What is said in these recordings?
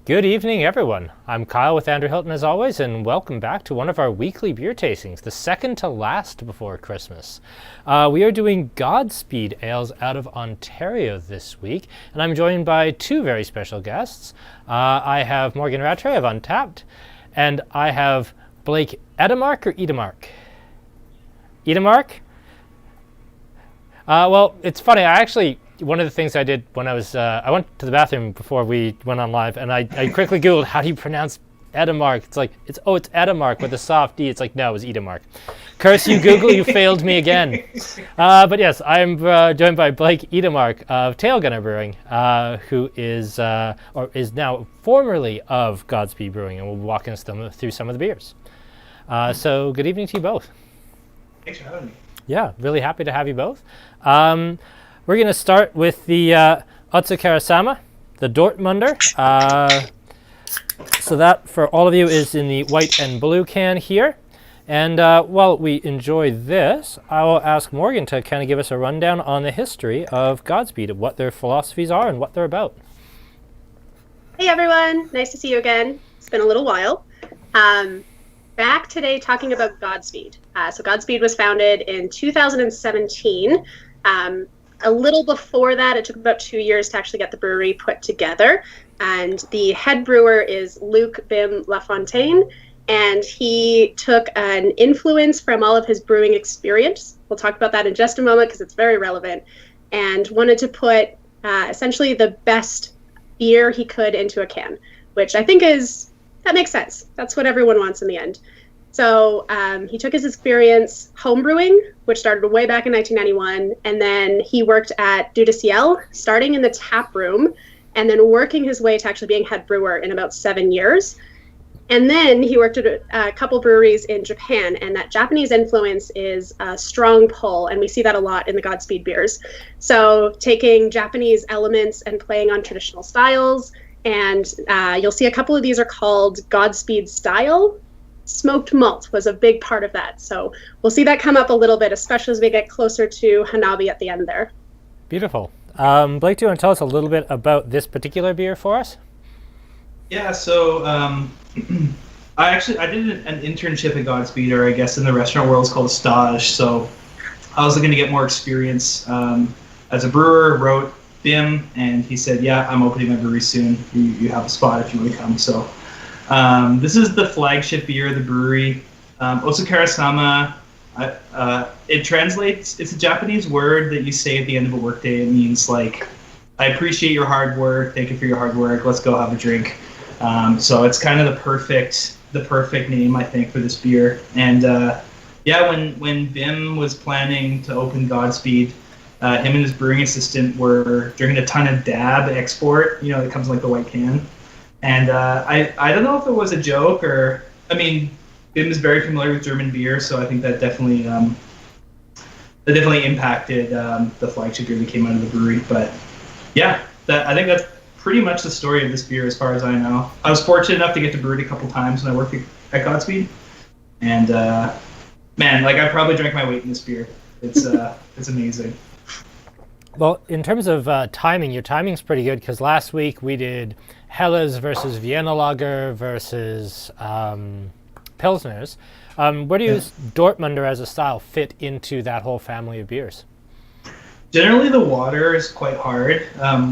Good evening, everyone. I'm Kyle with Andrew Hilton as always, and welcome back to one of our weekly beer tastings, the second to last before Christmas. We are doing Godspeed ales out of Ontario this week, and I'm joined by two very special guests. I have Morgan Rattray of Untapped, and I have Blake Edemark or Edemark? Edemark? Well, it's funny, one of the things I did when I went to the bathroom before we went on live, and I quickly Googled how do you pronounce Edemark. It's Edemark with a soft D. It's like, no, it was Edemark. Curse you, Google, you failed me again. But yes, I'm joined by Blake Edemark of Tailgunner Brewing, who is now formerly of Godspeed Brewing, and will be walking us through some of the beers. So good evening to you both. Thanks for having me. Yeah, really happy to have you both. We're going to start with the OTSUKARESAMA, the DORTMUNDER. So that, for all of you, is in the white and blue can here. And while we enjoy this, I will ask Morgan to kind of give us a rundown on the history of Godspeed, what their philosophies are and what they're about. Hey everyone, nice to see you again. It's been a little while. Back today talking about Godspeed. So Godspeed was founded in 2017. A little before that, it took about 2 years to actually get the brewery put together. And the head brewer is Luc Bim Lafontaine, and he took an influence from all of his brewing experience. We'll talk about that in just a moment because it's very relevant, and wanted to put essentially the best beer he could into a can, which I think that makes sense. That's what everyone wants in the end. So he took his experience homebrewing, which started way back in 1991, and then he worked at Dieu du Ciel, starting in the tap room, and then working his way to actually being head brewer in about 7 years. And then he worked at a couple breweries in Japan, and that Japanese influence is a strong pull, and we see that a lot in the Godspeed beers. So taking Japanese elements and playing on traditional styles, and you'll see a couple of these are called Godspeed Style. Smoked malt was a big part of that. So we'll see that come up a little bit, especially as we get closer to Hanabi at the end there. Beautiful. Blake, do you want to tell us a little bit about this particular beer for us? Yeah, so I did an internship at Godspeed, or I guess in the restaurant world it's called a stage. So I was looking to get more experience as a brewer. Wrote Bim, and he said, "Yeah, I'm opening my brewery soon. You have a spot if you want to come." So this is the flagship beer of the brewery. OTSUKARESAMA, it translates, it's a Japanese word that you say at the end of a workday. It means like, I appreciate your hard work, thank you for your hard work, let's go have a drink. So it's kind of the perfect name, I think, for this beer. And yeah, when Bim was planning to open Godspeed, him and his brewing assistant were drinking a ton of Dab export, that comes in like the white can. And I don't know if it was a joke or, I mean, Bim is very familiar with German beer, so I think that definitely impacted the flagship beer that came out of the brewery. But yeah, I think that's pretty much the story of this beer as far as I know. I was fortunate enough to get to brew it a couple times when I worked at Godspeed, and man, like I probably drank my weight in this beer. It's amazing. Well, in terms of timing, your timing's pretty good because last week we did Helles versus Vienna Lager versus Pilsners. Where do you Dortmunder as a style fit into that whole family of beers? Generally, the water is quite hard,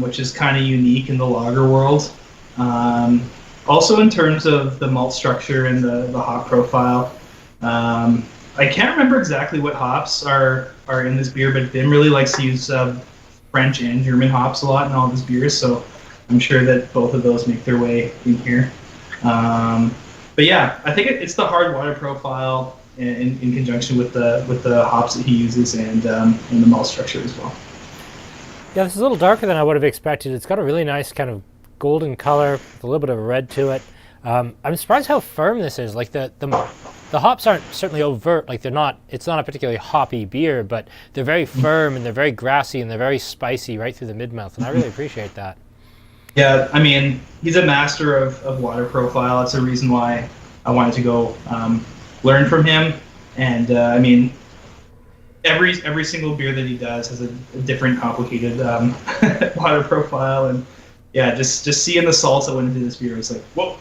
which is kind of unique in the lager world. Also, in terms of the malt structure and the hop profile, I can't remember exactly what hops are in this beer, but Bim really likes to use French and German hops a lot in all of his beers, so I'm sure that both of those make their way in here. But yeah, I think it's the hard water profile in conjunction with the hops that he uses and the malt structure as well. Yeah, this is a little darker than I would have expected. It's got a really nice kind of golden color with a little bit of red to it. I'm surprised how firm this is. Like the hops aren't certainly overt. Like it's not a particularly hoppy beer, but they're very firm and they're very grassy and they're very spicy right through the mid-mouth, and I really appreciate that. Yeah, I mean, he's a master of water profile. It's a reason why I wanted to go learn from him. And I mean, every single beer that he does has a different complicated water profile, and yeah, just seeing the salt that went into this beer was like, whoa.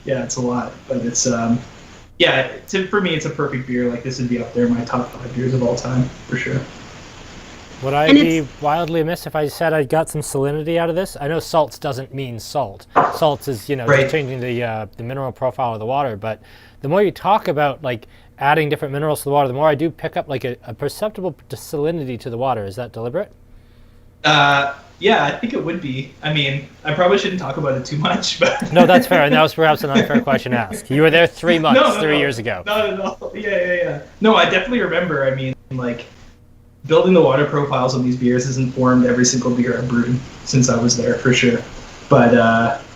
Yeah, it's a lot, but it's yeah. For me, it's a perfect beer. Like this would be up there in my top 5 beers of all time for sure. Would I be wildly amiss if I said I got some salinity out of this? I know salts doesn't mean salt. Salts is, you know, Right. just changing the mineral profile of the water. But the more you talk about like adding different minerals to the water, the more I do pick up like a perceptible salinity to the water. Is that deliberate? Yeah, I think it would be. I mean, I probably shouldn't talk about it too much, but No, that's fair. And that was perhaps an unfair question to ask. You were there 3 months, No, 3 years ago. No. Yeah. No, I definitely remember. I mean, like, building the water profiles of these beers has informed every single beer I've brewed since I was there, for sure. But,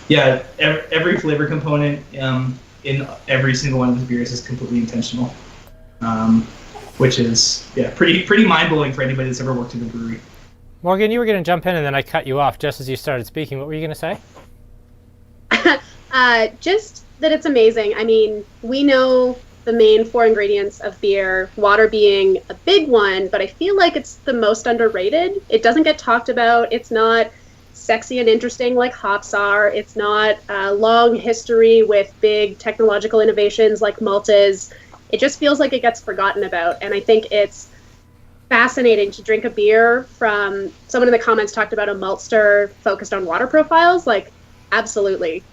yeah, every flavor component in every single one of these beers is completely intentional, which is, yeah, pretty mind-blowing for anybody that's ever worked in a brewery. Morgan, you were going to jump in and then I cut you off just as you started speaking. What were you going to say? Just that it's amazing. I mean, we know the main 4 ingredients of beer, water being a big one, but I feel like it's the most underrated. It doesn't get talked about. It's not sexy and interesting like hops are. It's not a long history with big technological innovations like malt is. It just feels like it gets forgotten about. And I think it's fascinating to drink a beer from someone in the comments talked about a maltster focused on water profiles. Like, absolutely.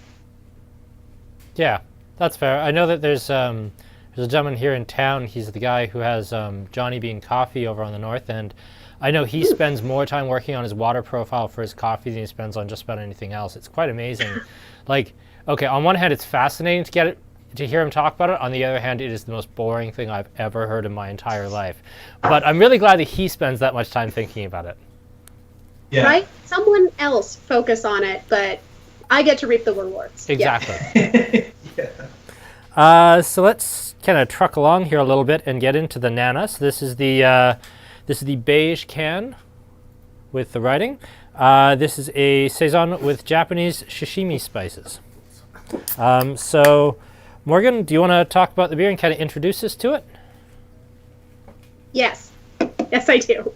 Yeah, that's fair. I know that there's a gentleman here in town. He's the guy who has Johnny Bean Coffee over on the north end. I know he spends more time working on his water profile for his coffee than he spends on just about anything else. It's quite amazing. Like, okay, on one hand, it's fascinating to hear him talk about it. On the other hand, it is the most boring thing I've ever heard in my entire life. But I'm really glad that he spends that much time thinking about it. Yeah. Right? Someone else focus on it, but I get to reap the rewards. Exactly. Yeah. So let's kind of truck along here a little bit and get into the Nana. So this is the beige can with the writing. This is a saison with Japanese shishimi spices. So Morgan, do you want to talk about the beer and kind of introduce us to it? Yes, I do.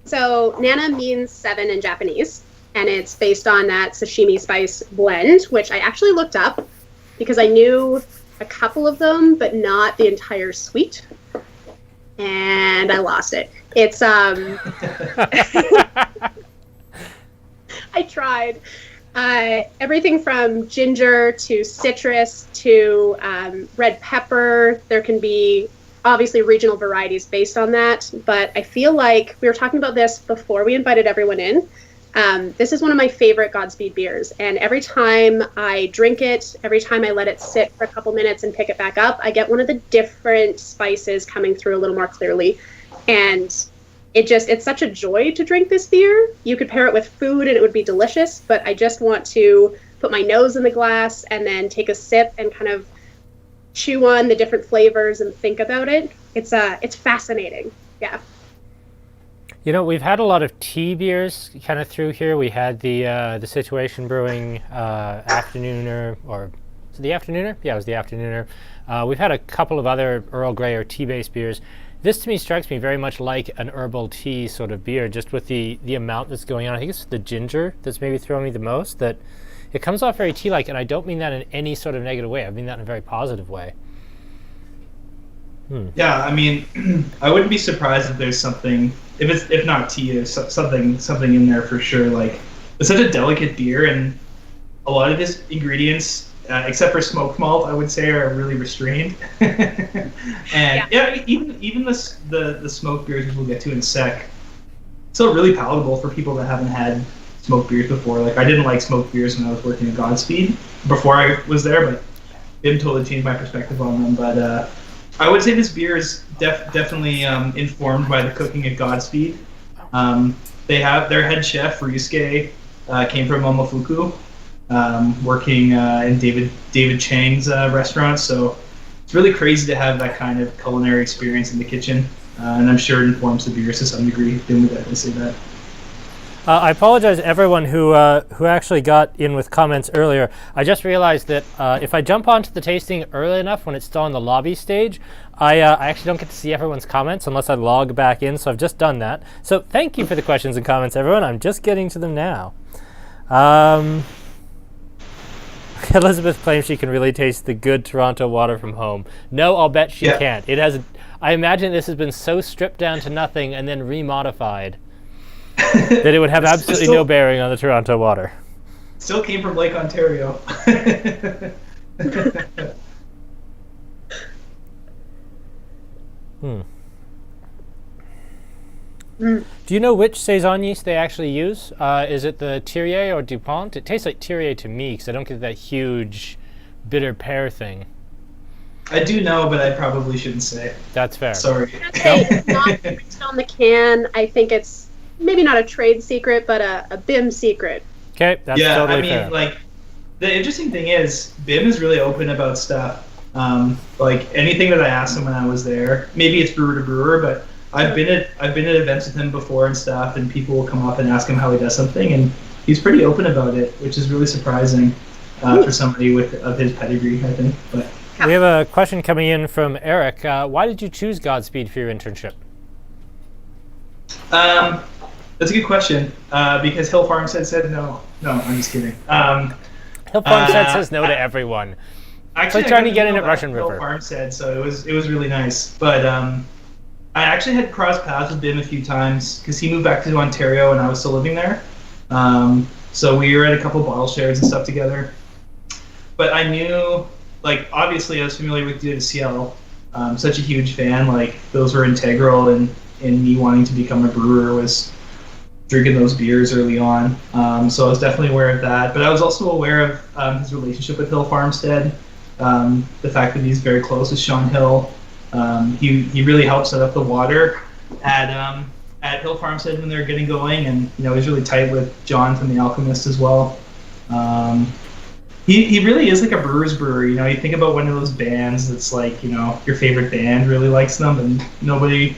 So Nana means 7 in Japanese, and it's based on that sashimi spice blend, which I actually looked up because I knew a couple of them, but not the entire suite, and I lost it. It's I tried. Everything from ginger to citrus to red pepper. There can be obviously regional varieties based on that, but I feel like we were talking about this before we invited everyone in. This is one of my favorite Godspeed beers, and every time I drink it, every time I let it sit for a couple minutes and pick it back up, I get one of the different spices coming through a little more clearly, and it's such a joy to drink this beer. You could pair it with food and it would be delicious, but I just want to put my nose in the glass and then take a sip and kind of chew on the different flavors and think about it. It's fascinating. Yeah. You know, we've had a lot of tea beers kind of through here. We had the Situation Brewing Afternooner, or is it the Afternooner? Yeah, it was the Afternooner. We've had a couple of other Earl Grey or tea-based beers. This to me strikes me very much like an herbal tea sort of beer, just with the amount that's going on. I think it's the ginger that's maybe throwing me the most, that it comes off very tea-like, and I don't mean that in any sort of negative way. I mean that in a very positive way. Yeah, I mean, I wouldn't be surprised if there's something, if not tea, there's something in there for sure. Like, it's such a delicate beer, and a lot of its ingredients, except for smoked malt, I would say, are really restrained. And yeah, even the smoked beers, which we'll get to in a sec, still really palatable for people that haven't had smoked beers before. Like, I didn't like smoked beers when I was working at Godspeed before I was there, but it totally changed my perspective on them. But I would say this beer is definitely informed by the cooking at Godspeed. They have their head chef Ryusuke came from Momofuku, working in David Chang's restaurant. So it's really crazy to have that kind of culinary experience in the kitchen, and I'm sure it informs the beers to some degree. Didn't we definitely say that? I apologize to everyone who actually got in with comments earlier. I just realized that if I jump onto the tasting early enough when it's still on the lobby stage, I actually don't get to see everyone's comments unless I log back in, so I've just done that. So thank you for the questions and comments, everyone. I'm just getting to them now. Elizabeth claims she can really taste the good Toronto water from home. No, I'll bet she can't. It has. I imagine this has been so stripped down to nothing and then remodified that it would have absolutely no bearing on the Toronto water. Still came from Lake Ontario. Do you know which Saison yeast they actually use? Is it the Thierry or DuPont? It tastes like Thierry to me because I don't get that huge bitter pear thing. I do know, but I probably shouldn't say. That's fair. Sorry. It's not printed on the can. I think it's maybe not a trade secret, but a BIM secret. Okay, that's totally fair. Like, the interesting thing is, BIM is really open about stuff. Like, anything that I asked him when I was there, maybe it's brewer to brewer, but I've been at events with him before and stuff, and people will come up and ask him how he does something, and he's pretty open about it, which is really surprising for somebody of his pedigree, I think. But we have a question coming in from Eric. Why did you choose Godspeed for your internship? That's a good question. Because Hill Farmstead said no. No, I'm just kidding. Hill Farmstead says no to everyone. It's like trying to get in at Russian River. Hill Farmstead, so it was really nice. But I actually had crossed paths with Bim a few times because he moved back to Ontario and I was still living there. So we were at a couple bottle shares and stuff together. But I knew, like, obviously I was familiar with DOTCL. Such a huge fan. Like, those were integral in me wanting to become a brewer, was drinking those beers early on. So I was definitely aware of that. But I was also aware of his relationship with Hill Farmstead, the fact that he's very close with Sean Hill. He really helped set up the water at Hill Farmstead when they were getting going, and he's really tight with John from The Alchemist as well. He really is like a brewer's brewer. You think about one of those bands that's like, your favorite band really likes them, and nobody,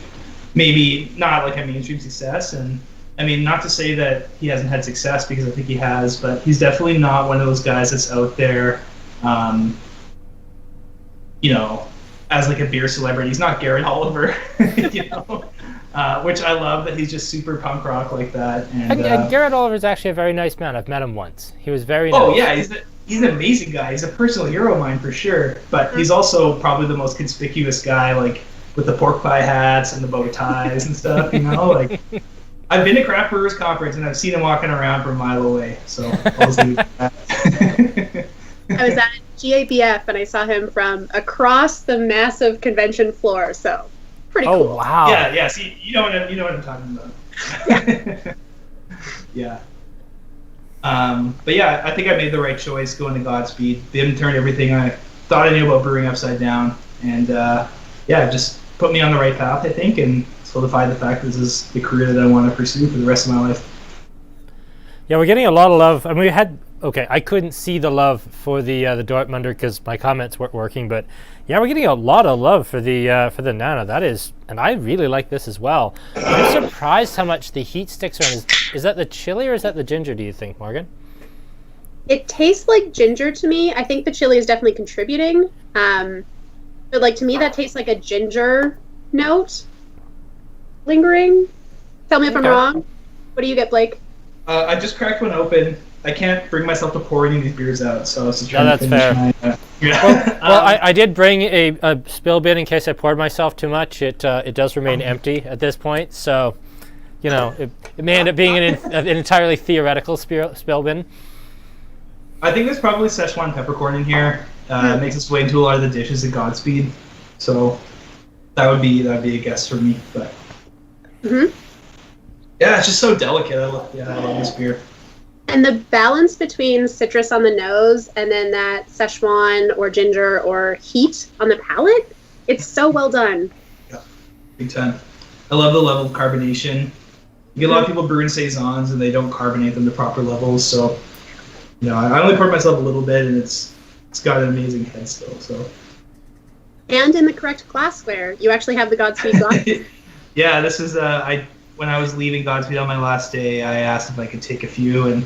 maybe not like a mainstream success. And I mean, not to say that he hasn't had success, because I think he has, but he's definitely not one of those guys that's out there, as like a beer celebrity. He's not Garrett Oliver, which I love that he's just super punk rock like that. And Garrett Oliver's actually a very nice man. I've met him once. He was very nice. Oh yeah, he's an amazing guy. He's a personal hero of mine for sure. But he's also probably the most conspicuous guy, like with the pork pie hats and the bow ties and stuff. Like I've been to Craft Brewers Conference and I've seen him walking around from a mile away. So I'll leave that. I was at GABF and I saw him from across the massive convention floor. So pretty cool. Oh wow! Yeah. See, you know what I'm talking about. Yeah. But yeah, I think I made the right choice going to Godspeed. Bim turned everything I thought I knew about brewing upside down, and just put me on the right path, I think, and solidified the fact this is the career that I want to pursue for the rest of my life. Yeah, we're getting a lot of love. I mean, I couldn't see the love for the Dortmunder because my comments weren't working, but yeah, we're getting a lot of love for the Nano. That is, and I really like this as well. I'm surprised how much the heat sticks around. Is that the chili or is that the ginger, do you think, Morgan? It tastes like ginger to me. I think the chili is definitely contributing. But like to me, that tastes like a ginger note lingering. Tell me if I'm wrong. What do you get, Blake? I just cracked one open. I can't bring myself to pour any of these beers out, so I was just trying to finish fair. Well, I did bring a spill bin in case I poured myself too much. It does remain empty at this point, so it may end up being an entirely theoretical spill bin. I think there's probably Szechuan peppercorn in here. It makes its way into a lot of the dishes at Godspeed, so that would be a guess for me. But yeah, it's just so delicate. I love this beer. And the balance between citrus on the nose and then that Szechuan or ginger or heat on the palate, it's so well done. Yeah, big time. I love the level of carbonation. You get a lot of people brewing Saisons and they don't carbonate them to proper levels, so I only poured myself a little bit and it's got an amazing head still. So. And in the correct glassware. You actually have the Godspeed glass. Yeah, this is I when I was leaving Godspeed on my last day, I asked if I could take a few, and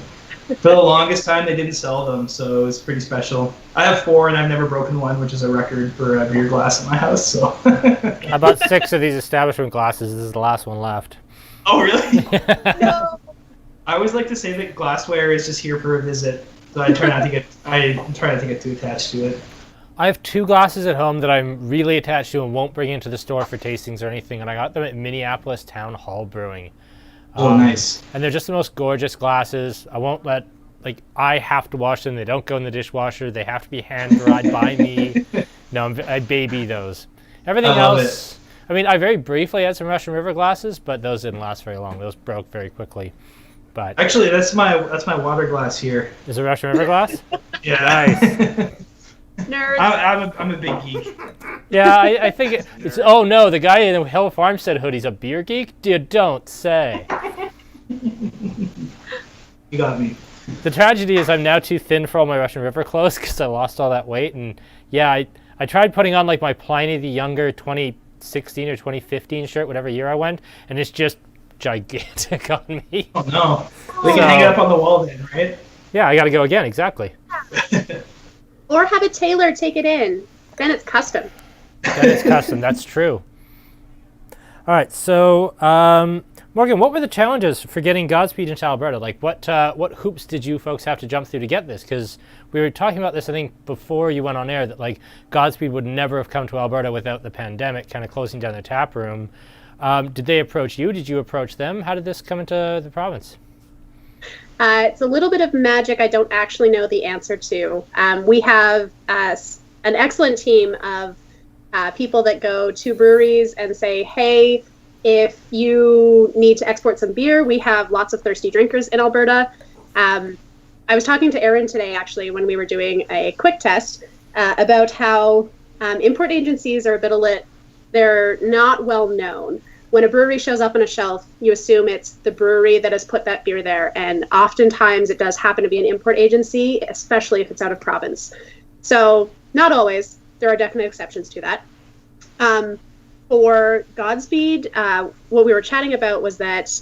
for the longest time they didn't sell them, so it was pretty special. I have 4, and I've never broken one, which is a record for a beer glass in my house. So I bought 6 of these establishment glasses. This is the last one left. Oh, really? No. I always like to say that glassware is just here for a visit, so I try not to get too attached to it. I have 2 glasses at home that I'm really attached to and won't bring into the store for tastings or anything, and I got them at Minneapolis Town Hall Brewing. Oh, nice. And they're just the most gorgeous glasses. I won't let, like, I have to wash them. They don't go in the dishwasher. They have to be hand-dried by me. No, I baby those. Everything else, I mean, I very briefly had some Russian River glasses, but those didn't last very long. Those broke very quickly. But actually, that's my water glass here. Is it a Russian River glass? Yeah. Nice. Nerd. I'm a big geek. Yeah, I think it's. Oh no, the guy in the Hill Farmstead hoodie's a beer geek. Dude, don't say. You got me. The tragedy is I'm now too thin for all my Russian River clothes because I lost all that weight. And yeah, I tried putting on like my Pliny the Younger 2016 or 2015 shirt, whatever year I went, and it's just gigantic on me. Oh no. We can hang it up on the wall then, right? Yeah, I got to go again. Exactly. Or have a tailor take it in. Then it's custom. That is custom. That's true. All right. So, Morgan, what were the challenges for getting Godspeed into Alberta? Like, what hoops did you folks have to jump through to get this? Because we were talking about this, I think, before you went on air, that like Godspeed would never have come to Alberta without the pandemic, kind of closing down their tap room. Did they approach you? Did you approach them? How did this come into the province? It's a little bit of magic I don't actually know the answer to. We have an excellent team of people that go to breweries and say, hey, if you need to export some beer, we have lots of thirsty drinkers in Alberta. I was talking to Aaron today, actually, when we were doing a quick test about how import agencies are a bit lit. They're not well known. When a brewery shows up on a shelf, you assume it's the brewery that has put that beer there. And oftentimes it does happen to be an import agency, especially if it's out of province. So not always. There are definite exceptions to that. For Godspeed, what we were chatting about was that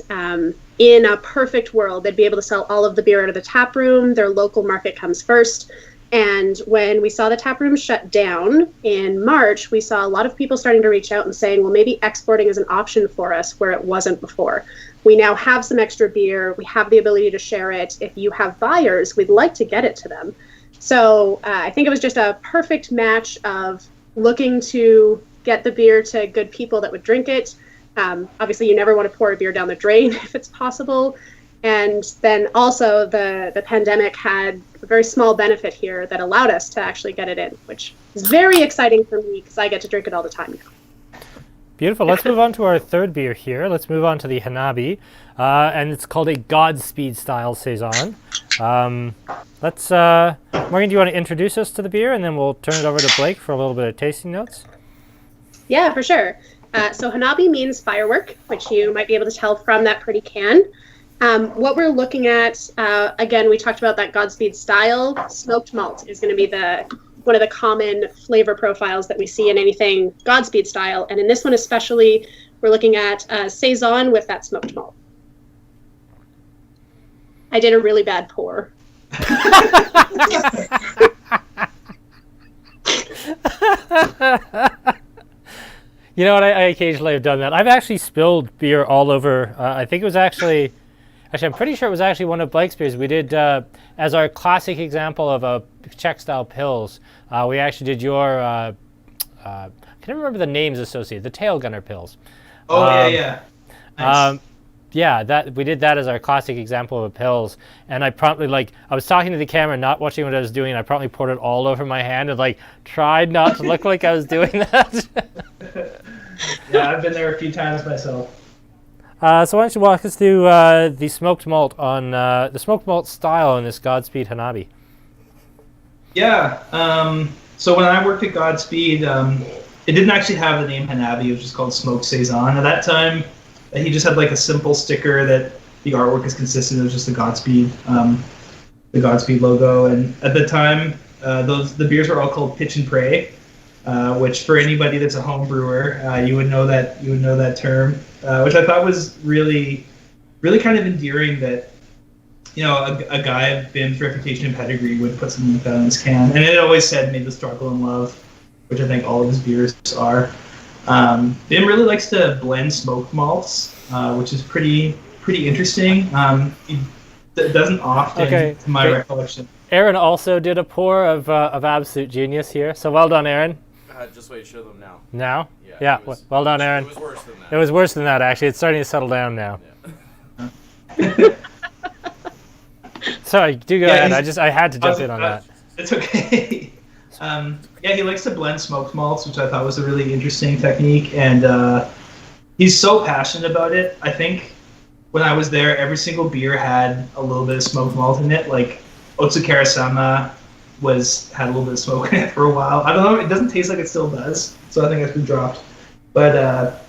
in a perfect world, they'd be able to sell all of the beer out of the tap room. Their local market comes first. And when we saw the tap room shut down in March, we saw a lot of people starting to reach out and saying, well, maybe exporting is an option for us where it wasn't before. We now have some extra beer. We have the ability to share it. If you have buyers, we'd like to get it to them. So I think it was just a perfect match of looking to get the beer to good people that would drink it. Obviously, you never want to pour a beer down the drain if it's possible. And then also the pandemic had a very small benefit here that allowed us to actually get it in, which is very exciting for me because I get to drink it all the time now. Beautiful. Let's move on to our third beer here. Let's move on to the Hanabi, and it's called a Godspeed style Saison. Morgan, do you want to introduce us to the beer, and then we'll turn it over to Blake for a little bit of tasting notes? Yeah, for sure. So Hanabi means firework, which you might be able to tell from that pretty can. What we're looking at, again, we talked about that Godspeed style. Smoked malt is going to be one of the common flavor profiles that we see in anything Godspeed style. And in this one especially, we're looking at Saison with that smoked malt. I did a really bad pour. You know what? I occasionally have done that. I've actually spilled beer all over. I think it was actually, I'm pretty sure it was actually one of Blake's beers. We did, as our classic example of a Czech-style pills, we actually did your, I can't remember the names associated, the Tail Gunner pills. Oh, yeah. Nice. Yeah, we did that as our classic example of pills, and I promptly, I was talking to the camera, not watching what I was doing, and I promptly poured it all over my hand and, tried not to look like I was doing that. Yeah, I've been there a few times myself. So why don't you walk us through the smoked malt the smoked malt style on this Godspeed Hanabi? Yeah, so when I worked at Godspeed, it didn't actually have the name Hanabi, it was just called Smoked Saison. At that time, he just had a simple sticker that the artwork is consistent. It was just the Godspeed logo. And at the time, the beers were all called Pitch and Pray. which for anybody that's a home brewer, you would know that term, which I thought was really, really kind of endearing that, you know, a guy of Bim's reputation and pedigree would put something like that on his can. And it always said made with struggle and love, which I think all of his beers are. Bim really likes to blend smoked malts, which is pretty interesting. He doesn't often, to my recollection. Aaron also did a pour of Absolute Genius here, so well done, Aaron. Just wait, show them now. Now? Yeah. Well done, Aaron. It was worse than that. It was worse than that, actually. It's starting to settle down now. Yeah. Sorry, do go ahead. I had to jump in on that. It's okay. He likes to blend smoked malts, which I thought was a really interesting technique, and he's so passionate about it. I think when I was there, every single beer had a little bit of smoked malt in it. Like OTSUKARESAMA had a little bit of smoke in it for a while. I don't know, it doesn't taste like it still does, so I think it's been dropped. But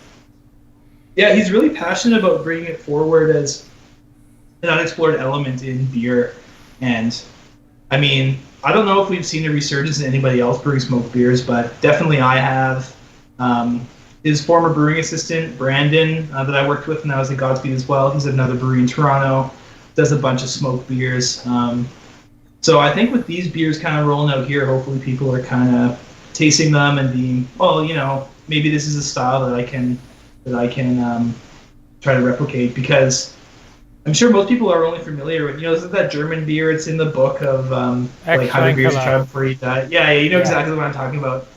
he's really passionate about bringing it forward as an unexplored element in beer. And I mean, I don't know if we've seen a resurgence in anybody else brewing smoked beers, but definitely I have. His former brewing assistant, Brandon, that I worked with when I was at Godspeed as well, he's at another brewery in Toronto, does a bunch of smoked beers. So I think with these beers kind of rolling out here, hopefully people are kind of tasting them and being, well, you know, maybe this is a style that I can try to replicate, because I'm sure most people are only familiar with, you know, isn't that German beer? It's in the book of like how many beers you try before you die. Yeah, you know exactly what I'm talking about.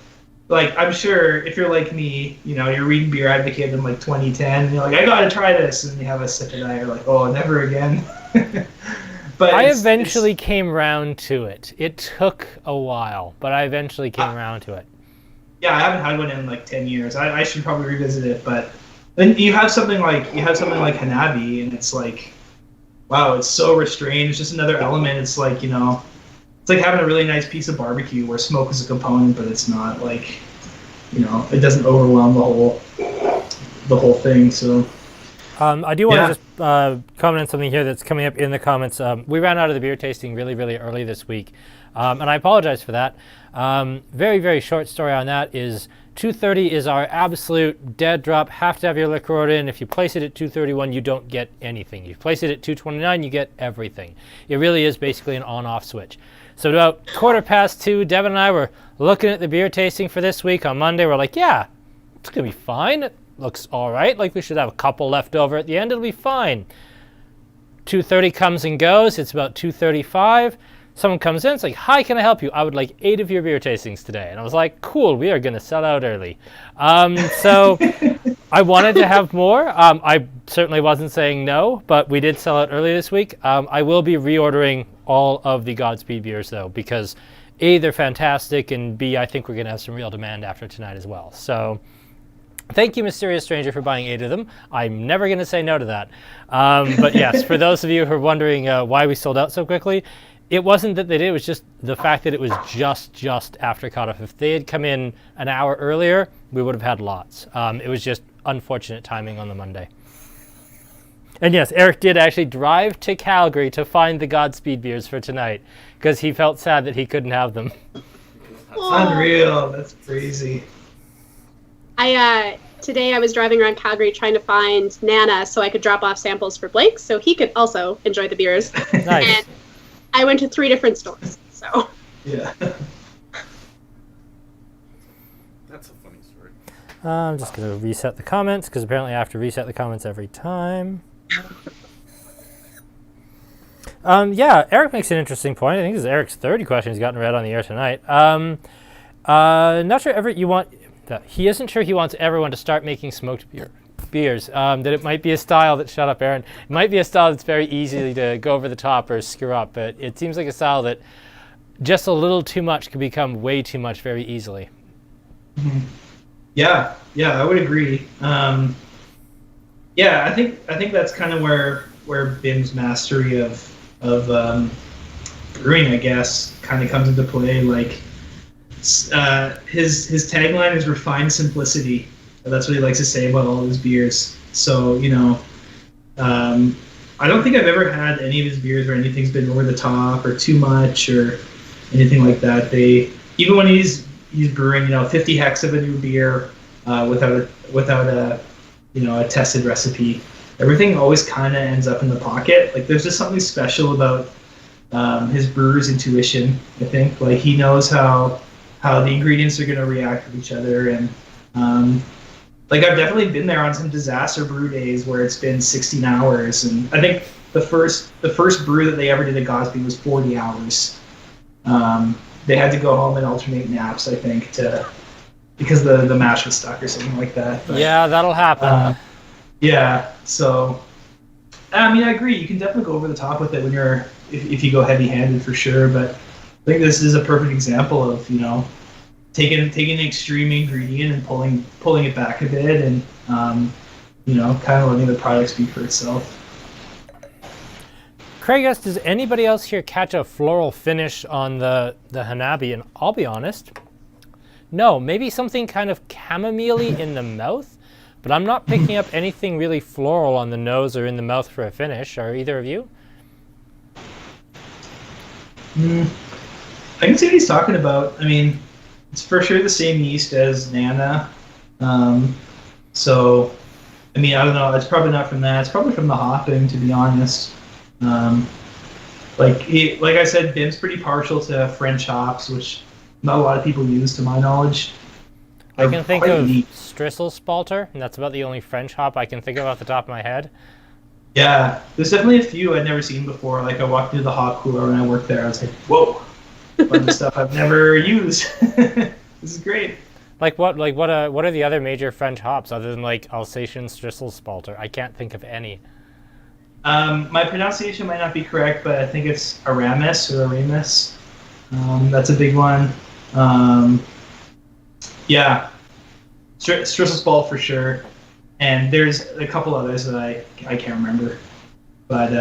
Like, I'm sure if you're like me, you know, you're reading Beer Advocate in like 2010, and you're like, I gotta try this, and you have a sip of that, you're like, oh, never again. But I eventually came around to it. It took a while, but I eventually came around to it. Yeah, I haven't had one in like 10 years. I should probably revisit it, but then you have something like Hanabi, and it's like, wow, it's so restrained. It's just another element. It's like, you know, it's like having a really nice piece of barbecue where smoke is a component, but it's not like, you know, it doesn't overwhelm the whole thing. So I do want to just comment on something here that's coming up in the comments. We ran out of the beer tasting really, really early this week, and I apologize for that. Very, very short story on that is 2:30 is our absolute dead drop. Have to have your liquor order in. If you place it at 2:31, you don't get anything. If you place it at 2:29, you get everything. It really is basically an on-off switch. So about 2:15, Devin and I were looking at the beer tasting for this week on Monday. We're like, yeah, it's going to be fine. It looks all right. Like, we should have a couple left over at the end. It'll be fine. 2:30 comes and goes. It's about 2:35. Someone comes in, it's like, hi, can I help you? I would like 8 of your beer tastings today. And I was like, cool, we are going to sell out early. So I wanted to have more. I certainly wasn't saying no, but we did sell out early this week. I will be reordering all of the Godspeed beers, though, because A, they're fantastic, and B, I think we're going to have some real demand after tonight as well. So thank you, Mysterious Stranger, for buying 8 of them. I'm never going to say no to that. But yes, for those of you who are wondering why we sold out so quickly, it wasn't that they did, it was just the fact that it was just after cutoff. If they had come in an hour earlier, we would have had lots. It was just unfortunate timing on the Monday. And yes, Eric did actually drive to Calgary to find the Godspeed beers for tonight, because he felt sad that he couldn't have them. That's unreal. That's crazy. Today I was driving around Calgary trying to find Nana so I could drop off samples for Blake so he could also enjoy the beers. Nice. And I went to 3 different stores, so. Yeah. That's a funny story. I'm just going to reset the comments, because apparently I have to reset the comments every time. Yeah, Eric makes an interesting point. I think this is Eric's 3rd question he's gotten read on the air tonight. Not sure he isn't sure he wants everyone to start making smoked beers. That it might be a style that, shut up, Aaron. It might be a style that's very easy to go over the top or screw up, but it seems like a style that just a little too much can become way too much very easily. Mm-hmm. Yeah, I would agree. Yeah, I think that's kind of where Bim's mastery of brewing, I guess, kind of comes into play. Like his tagline is refined simplicity. That's what he likes to say about all of his beers. So, you know, I don't think I've ever had any of his beers where anything's been over the top or too much or anything like that. Even when he's he's brewing 50 hex of a new beer without a a tested recipe. Everything always kind of ends up in the pocket. Like there's just something special about his brewer's intuition. I think like he knows how the ingredients are going to react with each other, and like I've definitely been there on some disaster brew days where it's been 16 hours, and I think the first brew that they ever did at Godspeed was 40 hours. They had to go home and alternate naps, I think, because the mash was stuck or something like that. But, yeah, that'll happen. yeah, so I mean, I agree. You can definitely go over the top with it when if you go heavy-handed for sure. But I think this is a perfect example of taking an extreme ingredient and pulling it back a bit, and kind of letting the product speak for itself. Craig asks, does anybody else here catch a floral finish on the Hanabi? And I'll be honest, no. Maybe something kind of chamomile-y in the mouth, but I'm not picking up anything really floral on the nose or in the mouth for a finish. Are either of you? I can see what he's talking about. I mean, it's for sure the same yeast as Nana. So, I mean, I don't know. It's probably not from that. It's probably from the hopping, to be honest. Like I said, Bim's pretty partial to French hops, which not a lot of people use, to my knowledge. I can think of Strisselspalter, and that's about the only French hop I can think of off the top of my head. Yeah, there's definitely a few I'd never seen before. Like I walked into the hop cooler when I worked there. I was like, whoa, a bunch of stuff I've never used. This is great. What are the other major French hops other than like Alsatian Strisselspalter? I can't think of any. My pronunciation might not be correct, but I think it's Aramis or Aramis. That's a big one. Yeah, Strisselspalt for sure. And there's a couple others that I can't remember. But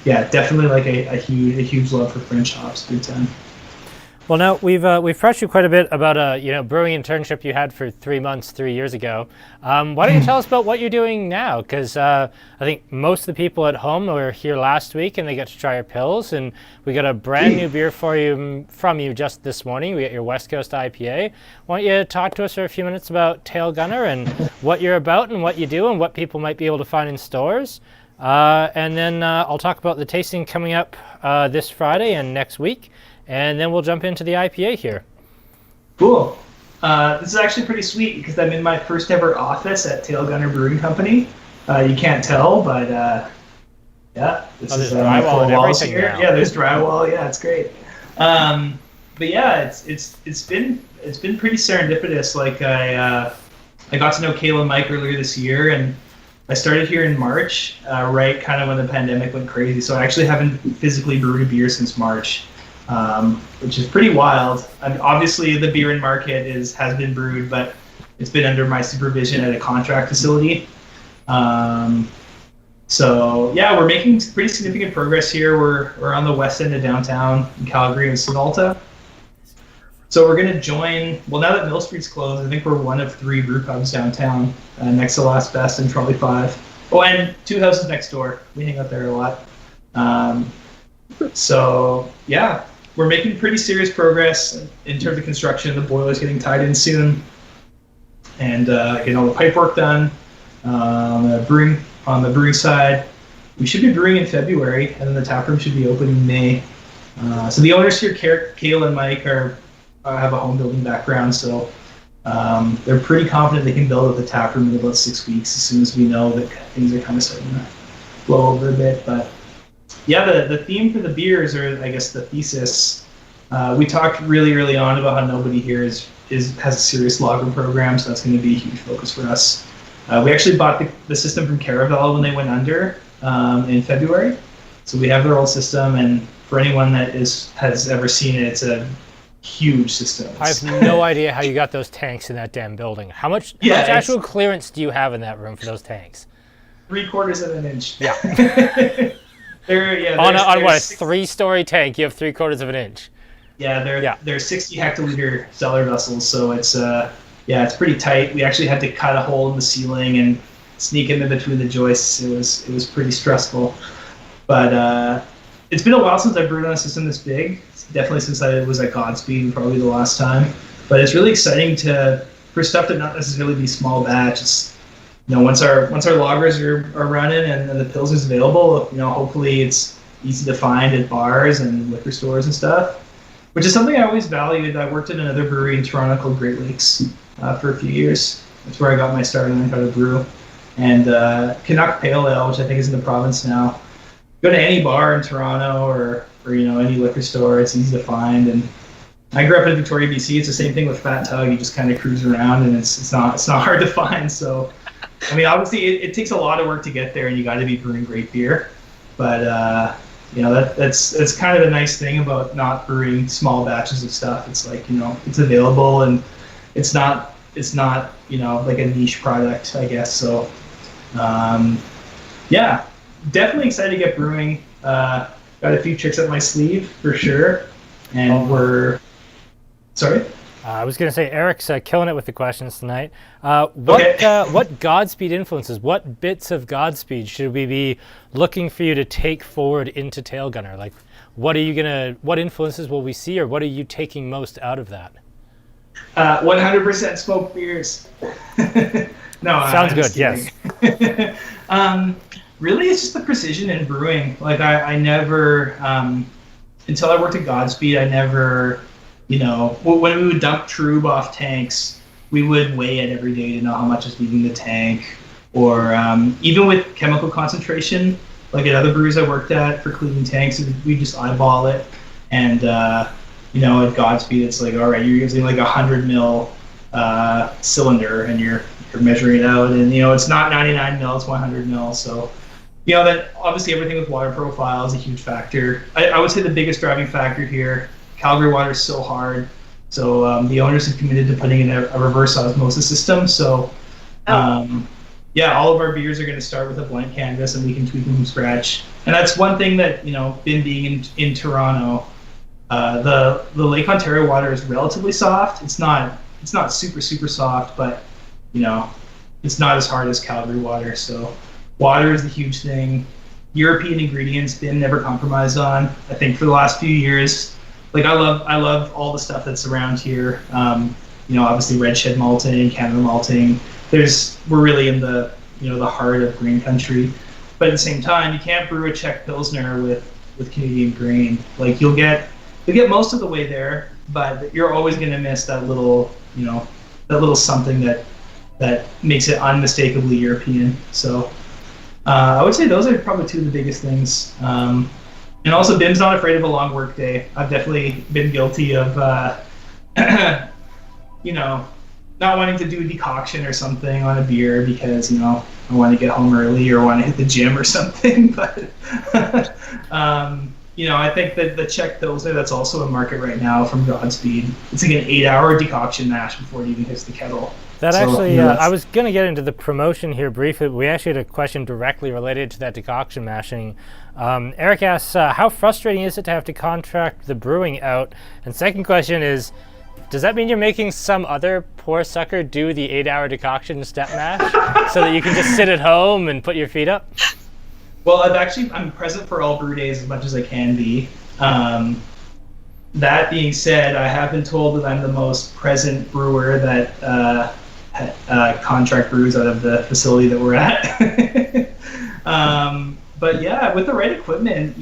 yeah, definitely like a huge love for French hops, big time. Well, now we've pressed you quite a bit about a brewing internship you had for 3 months 3 years ago. Why don't you tell us about what you're doing now? Because I think most of the people at home were here last week and they got to try your pills, and we got a brand new beer from you just this morning. We got your West Coast IPA. Why don't you talk to us for a few minutes about Tail Gunner and what you're about and what you do and what people might be able to find in stores, and then I'll talk about the tasting coming up this Friday and next week. And then we'll jump into the IPA here. Cool. This is actually pretty sweet because I'm in my first ever office at Tail Gunner Brewing Company. You can't tell, but yeah, this is drywall and everything here. now. Yeah, there's drywall. Yeah, it's great. But yeah, it's been pretty serendipitous. Like I got to know Kayla and Mike earlier this year, and I started here in March, right kind of when the pandemic went crazy. So I actually haven't physically brewed a beer since March. Which is pretty wild. And obviously, the beer in market has been brewed, but it's been under my supervision at a contract facility. So yeah, we're making pretty significant progress here. We're on the west end of downtown in Calgary and Savalta. So we're going to join. Well, now that Mill Street's closed, I think we're one of 3 brew pubs downtown, next to Last Best and Trolley 5. Oh, and 2 houses next door. We hang out there a lot. So yeah. We're making pretty serious progress in terms of construction. The boiler's getting tied in soon, and getting all the pipe work done. On the brewing side, we should be brewing in February, and then the tap room should be open in May. So the owners here, Kayla and Mike, have a home building background, so they're pretty confident they can build up the tap room in about 6 weeks, as soon as we know that things are kind of starting to blow over a bit. But yeah, the theme for the beers, or I guess the thesis, we talked really early on about how nobody here has a serious lager program, so that's going to be a huge focus for us. We actually bought the system from Caravel when they went under in February, so we have their old system, and for anyone that has ever seen it, it's a huge system. I have no idea how you got those tanks in that damn building. How much actual clearance do you have in that room for those tanks? 3/4 of an inch. Yeah. On what, a 3-story tank, you have 3/4 of an inch. Yeah, they're 60 hectoliter cellar vessels, so it's it's pretty tight. We actually had to cut a hole in the ceiling and sneak in between the joists. It was pretty stressful, but it's been a while since I brewed on a system this big. Definitely since I was at Godspeed, probably the last time. But it's really exciting for stuff to not necessarily be small batch. It's, once our lagers are running and the Pils is available, hopefully it's easy to find at bars and liquor stores and stuff, which is something I always valued. I worked at another brewery in Toronto called Great Lakes for a few years. That's where I got my start on how to brew. And Canuck Pale Ale, which I think is in the province now. Go to any bar in Toronto or any liquor store, it's easy to find. And I grew up in Victoria, BC. It's the same thing with Fat Tug. You just kind of cruise around, and it's not hard to find. So, I mean, obviously, it takes a lot of work to get there, and you got to be brewing great beer. But that's kind of the nice thing about not brewing small batches of stuff. It's like it's available, and it's not like a niche product, I guess. So, yeah, definitely excited to get brewing. Got a few tricks up my sleeve for sure, and we're. Sorry? I was going to say, Eric's killing it with the questions tonight. What Godspeed influences, what bits of Godspeed should we be looking for you to take forward into Tail Gunner? Like, what influences will we see, or what are you taking most out of that? 100% smoked beers. No, sounds good. Yes. Really, it's just the precision in brewing. Like I never, until I worked at Godspeed, I never. When we would dump Trube off tanks, we would weigh it every day to know how much is leaving the tank. Or even with chemical concentration, like at other breweries I worked at for cleaning tanks, we just eyeball it. And, at Godspeed, it's like, all right, you're using like 100 mil cylinder, and you're measuring it out. And, it's not 99 mil, it's 100 mil. So, that obviously everything with water profile is a huge factor. I would say the biggest driving factor here, Calgary water is so hard, so the owners have committed to putting in a reverse osmosis system. So, all of our beers are going to start with a blank canvas, and we can tweak them from scratch. And that's one thing that being in Toronto, the Lake Ontario water is relatively soft. It's not super soft, but it's not as hard as Calgary water. So, water is the huge thing. European ingredients, been never compromised on. I think for the last few years. Like I love all the stuff that's around here. Obviously red shed malting, Canada malting. We're really in the the heart of grain country, but at the same time, you can't brew a Czech Pilsner with Canadian grain. Like you'll get most of the way there, but you're always going to miss that little something that makes it unmistakably European. So I would say those are probably two of the biggest things. And also, Bim's not afraid of a long work day. I've definitely been guilty of, not wanting to do a decoction or something on a beer because, I want to get home early or want to hit the gym or something. But, I think that the Czech Pilsner, that's also a market right now from Godspeed. It's like an 8-hour decoction mash before it even hits the kettle. I was going to get into the promotion here briefly. We actually had a question directly related to that decoction mashing. Eric asks, how frustrating is it to have to contract the brewing out? And second question is, does that mean you're making some other poor sucker do the 8-hour decoction step mash so that you can just sit at home and put your feet up? Well, I'm present for all brew days as much as I can be. That being said, I have been told that I'm the most present brewer that contract brews out of the facility that we're at. But yeah, with the right equipment,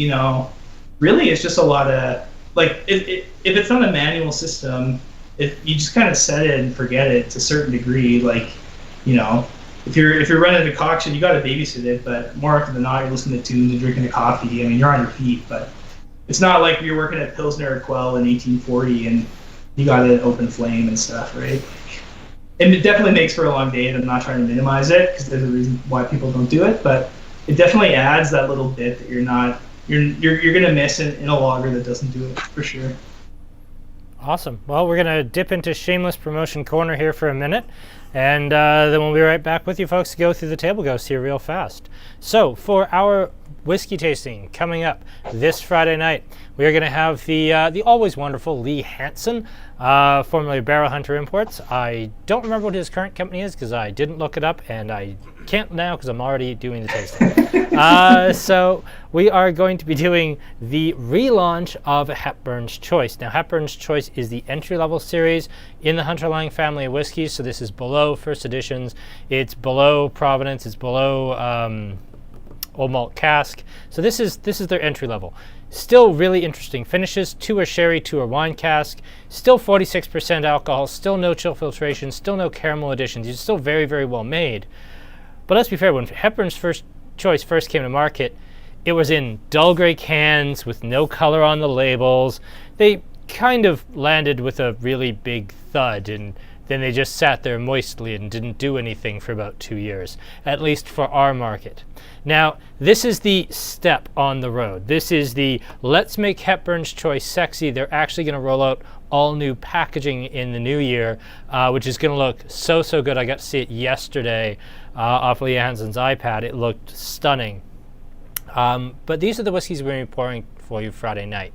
really it's just a lot of, like, if it's not a manual system, you just kind of set it and forget it to a certain degree. Like, if you're running a decoction, you got to babysit it, but more often than not, you're listening to tunes and drinking a coffee. I mean, you're on your feet, but it's not like you're working at Pilsner or Quell in 1840 and you got an open flame and stuff, right? And it definitely makes for a long day, and I'm not trying to minimize it because there's a reason why people don't do it, but it definitely adds that little bit that you're gonna miss in a lager that doesn't do it, for sure. Awesome. Well, we're gonna dip into shameless promotion corner here for a minute, and then we'll be right back with you folks to go through the table ghosts here real fast. So for our whiskey tasting coming up this Friday night. We are going to have the always wonderful Lee Hansen, formerly Barrel Hunter Imports. I don't remember what his current company is because I didn't look it up, and I can't now because I'm already doing the tasting. So we are going to be doing the relaunch of Hepburn's Choice. Now, Hepburn's Choice is the entry-level series in the Hunter Lang family of whiskeys, so this is below first editions. It's below Providence. It's below Old Malt Cask. So this is their entry level. Still really interesting finishes. 2 are sherry, 2 are wine cask. Still 46% alcohol. Still no chill filtration. Still no caramel additions. It's still very, very well made. But let's be fair, when Hepburn's Choice first came to market, it was in dull gray cans with no color on the labels. They kind of landed with a really big thud, and then they just sat there moistly and didn't do anything for about 2 years, at least for our market. Now, this is the step on the road. This is the let's make Hepburn's Choice sexy. They're actually going to roll out all new packaging in the new year, which is going to look so, so good. I got to see it yesterday off Lee Hansen's iPad. It looked stunning. But these are the whiskeys we're going to be pouring for you Friday night.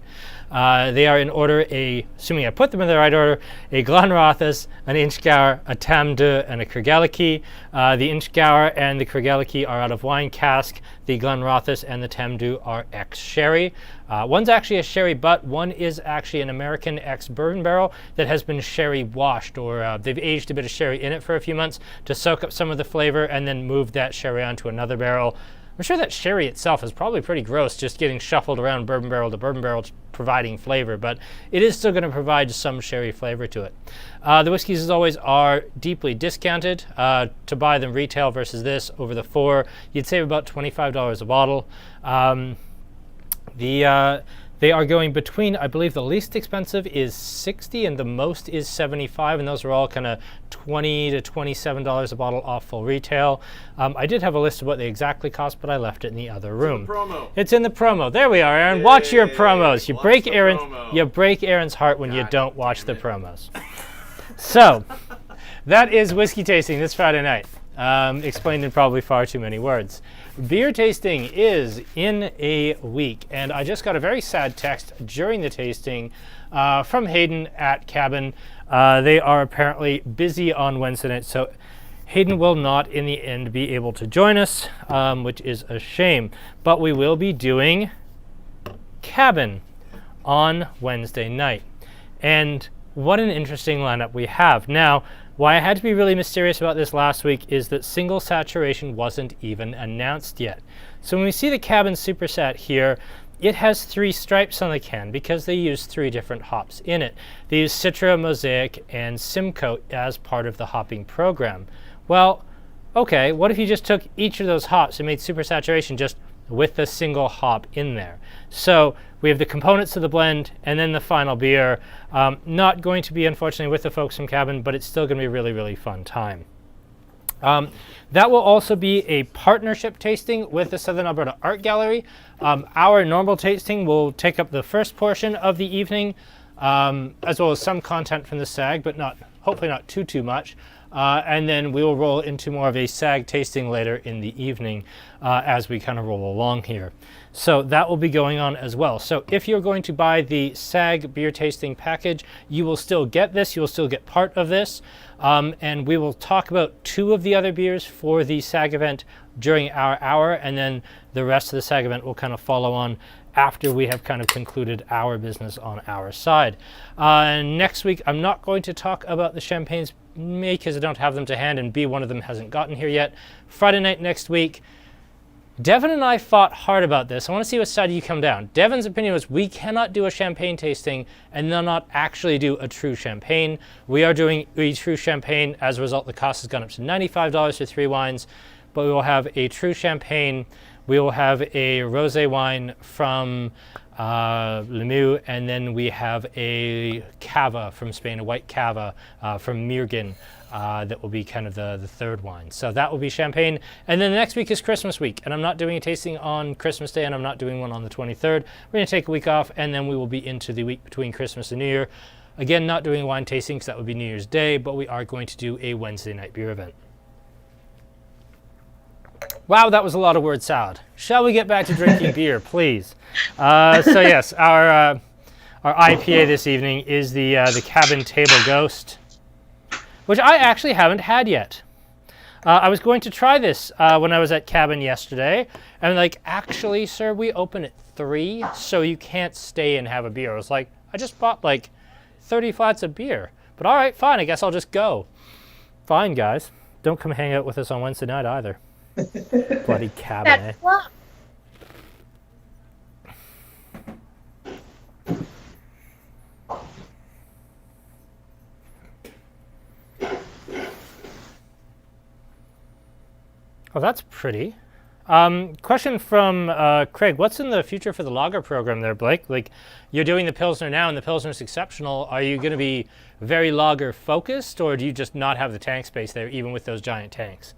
They are in order, assuming I put them in the right order, a Glenrothes, an Inchgour, a Tam de, and a Cregellachie. The Inchgour and the Cregellachie are out of wine cask. The Glenrothes and the Tam de are ex-sherry. One's actually a sherry butt. One is actually an American ex-bourbon barrel that has been sherry washed, or they've aged a bit of sherry in it for a few months to soak up some of the flavor and then move that sherry onto another barrel. I'm sure that sherry itself is probably pretty gross, just getting shuffled around bourbon barrel to bourbon barrel, providing flavor, but it is still going to provide some sherry flavor to it. The whiskeys, as always, are deeply discounted. To buy them retail versus this over the 4, you'd save about $25 a bottle. They are going between, I believe the least expensive is $60 and the most is $75, and those are all kind of $20 to $27 a bottle off full retail. I did have a list of what they exactly cost, but I left it in the other room. It's in the promo. It's in the promo. There we are, Aaron. Yay. Watch your promos. You Watch break Aaron's heart when you don't watch the promos. So, that is whiskey tasting this Friday night. Explained in probably far too many words. Beer tasting is in a week, and I just got a very sad text during the tasting from Hayden at Cabin. They are apparently busy on Wednesday night, so Hayden will not in the end be able to join us, which is a shame. But we will be doing Cabin on Wednesday night. And what an interesting lineup we have. Now, why I had to be really mysterious about this last week is that single saturation wasn't even announced yet. So when we see the Cabin Super Sat here, it has 3 stripes on the can because they use 3 different hops in it. They use Citra, Mosaic, and Simcoe as part of the hopping program. Well, okay, what if you just took each of those hops and made super saturation just with the single hop in there? So we have the components of the blend and then the final beer. Not going to be, unfortunately, with the folks from Cabin, but it's still going to be a really, really fun time. That will also be a partnership tasting with the Southern Alberta Art Gallery. Our normal tasting will take up the first portion of the evening, as well as some content from the SAG, but hopefully not too much. And then we will roll into more of a SAG tasting later in the evening as we kind of roll along here. So that will be going on as well. So if you're going to buy the SAG beer tasting package, you will still get this. You will still get part of this. And we will talk about 2 of the other beers for the SAG event during our hour, and then the rest of the SAG event will kind of follow on after we have kind of concluded our business on our side. Next week, I'm not going to talk about the champagnes, because I don't have them to hand, and B, one of them hasn't gotten here yet. Friday night next week, Devin and I fought hard about this. I want to see what side you come down. Devin's opinion was we cannot do a champagne tasting and then not actually do a true champagne. We are doing a true champagne. As a result, the cost has gone up to $95 for 3 wines, but we will have a true champagne. We will have a rosé wine from Lemieux, and then we have a cava from Spain, a white cava from Mirgin. That will be kind of the 3rd wine. So that will be champagne. And then the next week is Christmas week. And I'm not doing a tasting on Christmas Day, and I'm not doing one on the 23rd. We're going to take a week off, and then we will be into the week between Christmas and New Year. Again, not doing a wine tasting because that would be New Year's Day, but we are going to do a Wednesday night beer event. Wow, that was a lot of word salad. Shall we get back to drinking beer, please? So yes, our IPA this evening is the Cabin Table Ghost, which I actually haven't had yet. I was going to try this when I was at Cabin yesterday, and like, actually, sir, we open at 3, so you can't stay and have a beer. I was like, I just bought like 30 flats of beer, but all right, fine, I guess I'll just go. Fine, guys. Don't come hang out with us on Wednesday night either. Bloody Cabin, eh? Oh, that's pretty. Question from Craig. What's in the future for the lager program there, Blake? Like, you're doing the Pilsner now, and the Pilsner's exceptional. Are you going to be very lager focused, or do you just not have the tank space there, even with those giant tanks?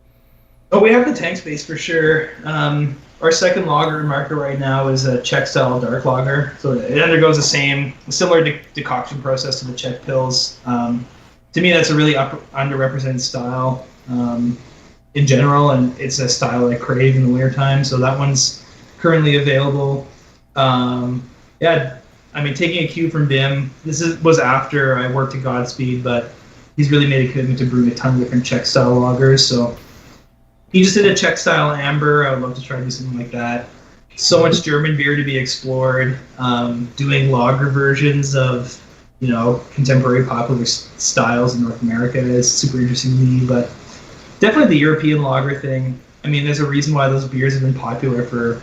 Oh, we have the tank space for sure. Our second lager in market right now is a Czech style dark lager. So it undergoes the similar decoction process to the Czech Pils. To me, that's a really underrepresented style. In general, and it's a style I crave in the wintertime, so that one's currently available. Yeah, I mean, taking a cue from Bim, was after I worked at Godspeed, but he's really made a commitment to brewing a ton of different Czech style lagers, so he just did a Czech style amber. I would love to try to do something like that. So much German beer to be explored. Doing lager versions of, contemporary popular styles in North America is super interesting to me, but definitely the European lager thing. I mean, there's a reason why those beers have been popular for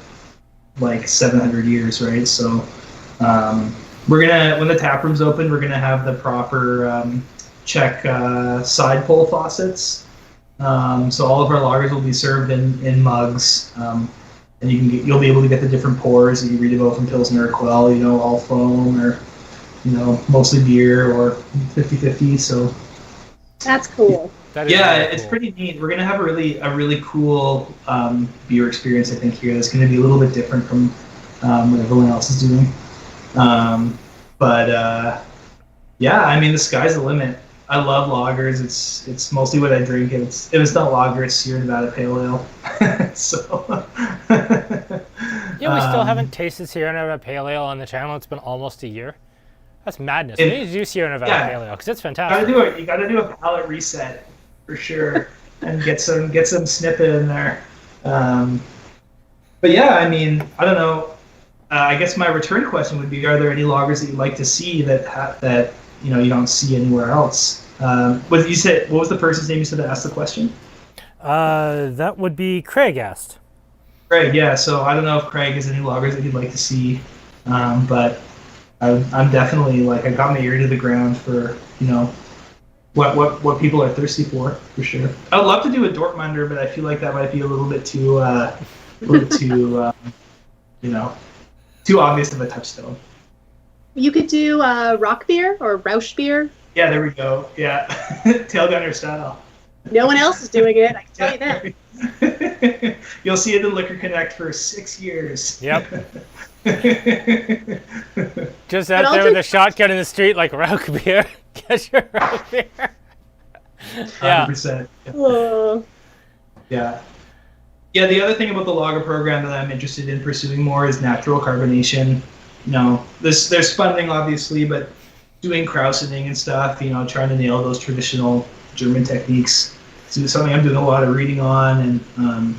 like 700 years, right? So we're gonna, when the tap room's open, we're gonna have the proper Czech side pull faucets. So all of our lagers will be served in mugs, and you'll be able to get the different pours that you read about from Pilsner or Quell, all foam or mostly beer or 50-50. So That's cool. Yeah, really it's cool. pretty neat. We're gonna have a really cool beer experience, I think, here. That's gonna be a little bit different from what everyone else is doing. Yeah, I mean, the sky's the limit. I love lagers. It's mostly what I drink. If it's not lager, it's Sierra Nevada Pale Ale. So. Yeah, we still haven't tasted Sierra Nevada Pale Ale on the channel. It's been almost a year. That's madness. We need to do Sierra Nevada Pale Ale because it's fantastic. You gotta do a palate reset for sure, and get some snippet in there. But yeah, I mean, I don't know. I guess my return question would be: are there any lagers that you'd like to see that you don't see anywhere else? What was the person's name you said that asked the question? That would be Craig asked. Craig, yeah. So I don't know if Craig has any lagers that he'd like to see, but I'm definitely I got my ear to the ground for what people are thirsty for sure. I'd love to do a Dortmunder, but I feel like that might be a little bit too too obvious of a touchstone. You could do rock beer or Rausch beer. Yeah, there we go. Yeah, tail gunner style. No one else is doing it, I can tell you that. You'll see it in Liquor Connect for 6 years. Yep. Just out there with a shotgun in the street, like Rauch beer. Get your Rauch beer. Yeah. 100%. Whoa. Yeah. Yeah, the other thing about the lager program that I'm interested in pursuing more is natural carbonation. There's funding obviously, but doing krausening and stuff, trying to nail those traditional German techniques. So it's something I'm doing a lot of reading on, and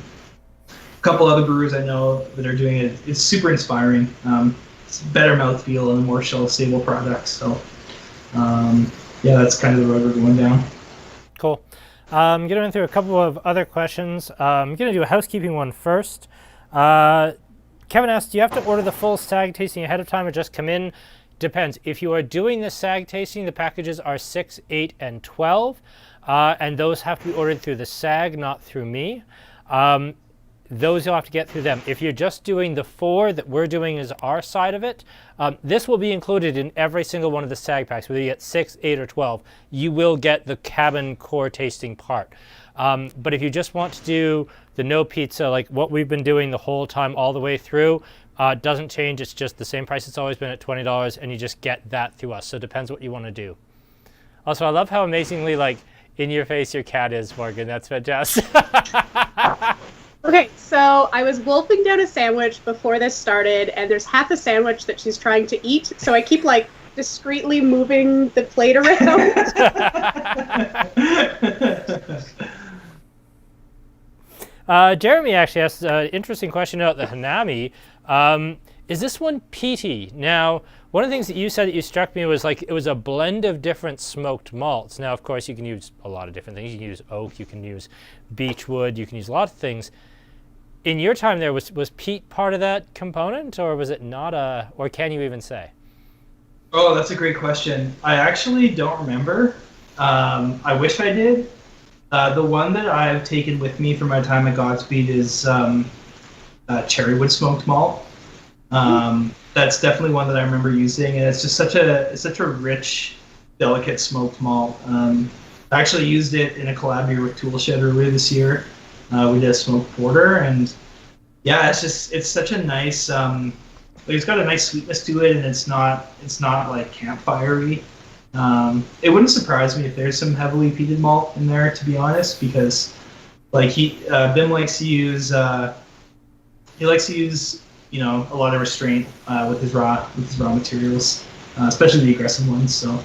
a couple other brewers I know that are doing it. It's super inspiring. It's better mouthfeel and a more shelf-stable product. So, yeah, that's kind of the road we're going down. Cool. I'm going to run through a couple of other questions. I'm going to do a housekeeping one first. Kevin asked, do you have to order the full SAG tasting ahead of time or just come in? Depends. If you are doing the SAG tasting, the packages are 6, 8, and 12, and those have to be ordered through the SAG, not through me. Those you'll have to get through them. If you're just doing the 4 that we're doing as our side of it, this will be included in every single one of the SAG packs, whether you get 6, 8, or 12. You will get the cabin core tasting part. But if you just want to do the no pizza, like what we've been doing the whole time all the way through, doesn't change. It's just the same price it's always been at $20, and you just get that through us. So it depends what you want to do. Also, I love how amazingly in your face your cat is, Morgan. That's fantastic. Okay, so I was wolfing down a sandwich before this started, and there's half a sandwich that she's trying to eat, so I keep like discreetly moving the plate around. Jeremy actually asked an interesting question about the Hanami. Is this one peaty? Now, one of the things that you said that you struck me was like it was a blend of different smoked malts. Now, of course, you can use a lot of different things. You can use oak, you can use beechwood, you can use a lot of things. In your time there, was peat part of that component, or was it not or can you even say? Oh, that's a great question. I actually don't remember. I wish I did. The one that I've taken with me for my time at Godspeed is cherrywood smoked malt. That's definitely one that I remember using, and it's just such a rich, delicate smoked malt. I actually used it in a collab beer with Toolshed earlier this year. We did a smoked porter, and yeah, it's such a nice. It's got a nice sweetness to it, and it's not like campfire-y. It wouldn't surprise me if there's some heavily peated malt in there, to be honest, because like Bim likes to use a lot of restraint with his raw materials, especially the aggressive ones. So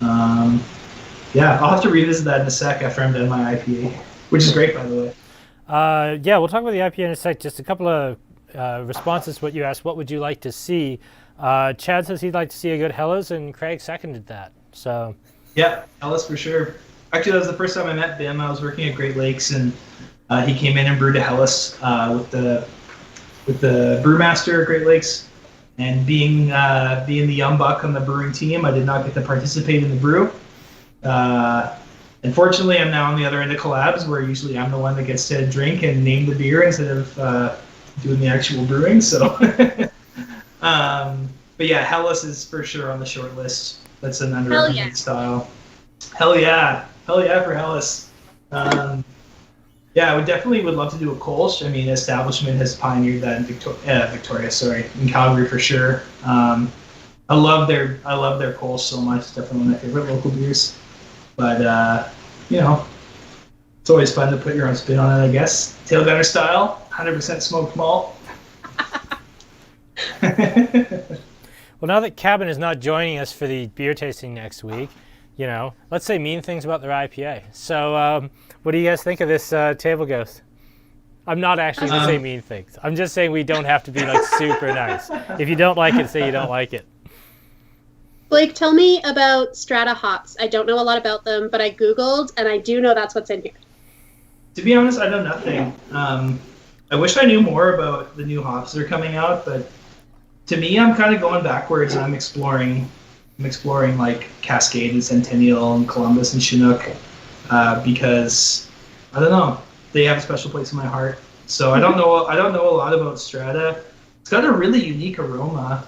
yeah, I'll have to revisit that in a sec after I'm done my IPA, which is great, by the way. Yeah, we'll talk about the IPA in a sec. Just a couple of responses to what you asked. What would you like to see? Chad says he'd like to see a good Hellas, and Craig seconded that. So yeah, Hellas for sure. Actually, that was the first time I met Bim. I was working at Great Lakes, and he came in and brewed a Hellas with the brewmaster at Great Lakes. And being the young buck on the brewing team, I did not get to participate in the brew. Unfortunately, I'm now on the other end of collabs, where usually I'm the one that gets to drink and name the beer instead of doing the actual brewing. So, but yeah, Hellas is for sure on the short list. That's an underrepresented style. Hell yeah for Hellas. Yeah, I would love to do a Kolsch. I mean, Establishment has pioneered that in in Calgary for sure. I love their Kolsch so much. It's definitely one of my favorite local beers. But it's always fun to put your own spin on it, I guess. Tail gunner style, 100% smoked malt. well, now that Cabin is not joining us for the beer tasting next week, let's say mean things about their IPA. So what do you guys think of this Table Ghost? I'm not actually going to say mean things. I'm just saying we don't have to be like super nice. If you don't like it, say you don't like it. Blake, tell me about Strata hops. I don't know a lot about them, but I Googled, and I do know that's what's in here. To be honest, I know nothing. I wish I knew more about the new hops that are coming out, but to me, I'm kind of going backwards, and I'm exploring like Cascade and Centennial and Columbus and Chinook because I don't know, they have a special place in my heart. So I don't know a lot about Strata. It's got a really unique aroma.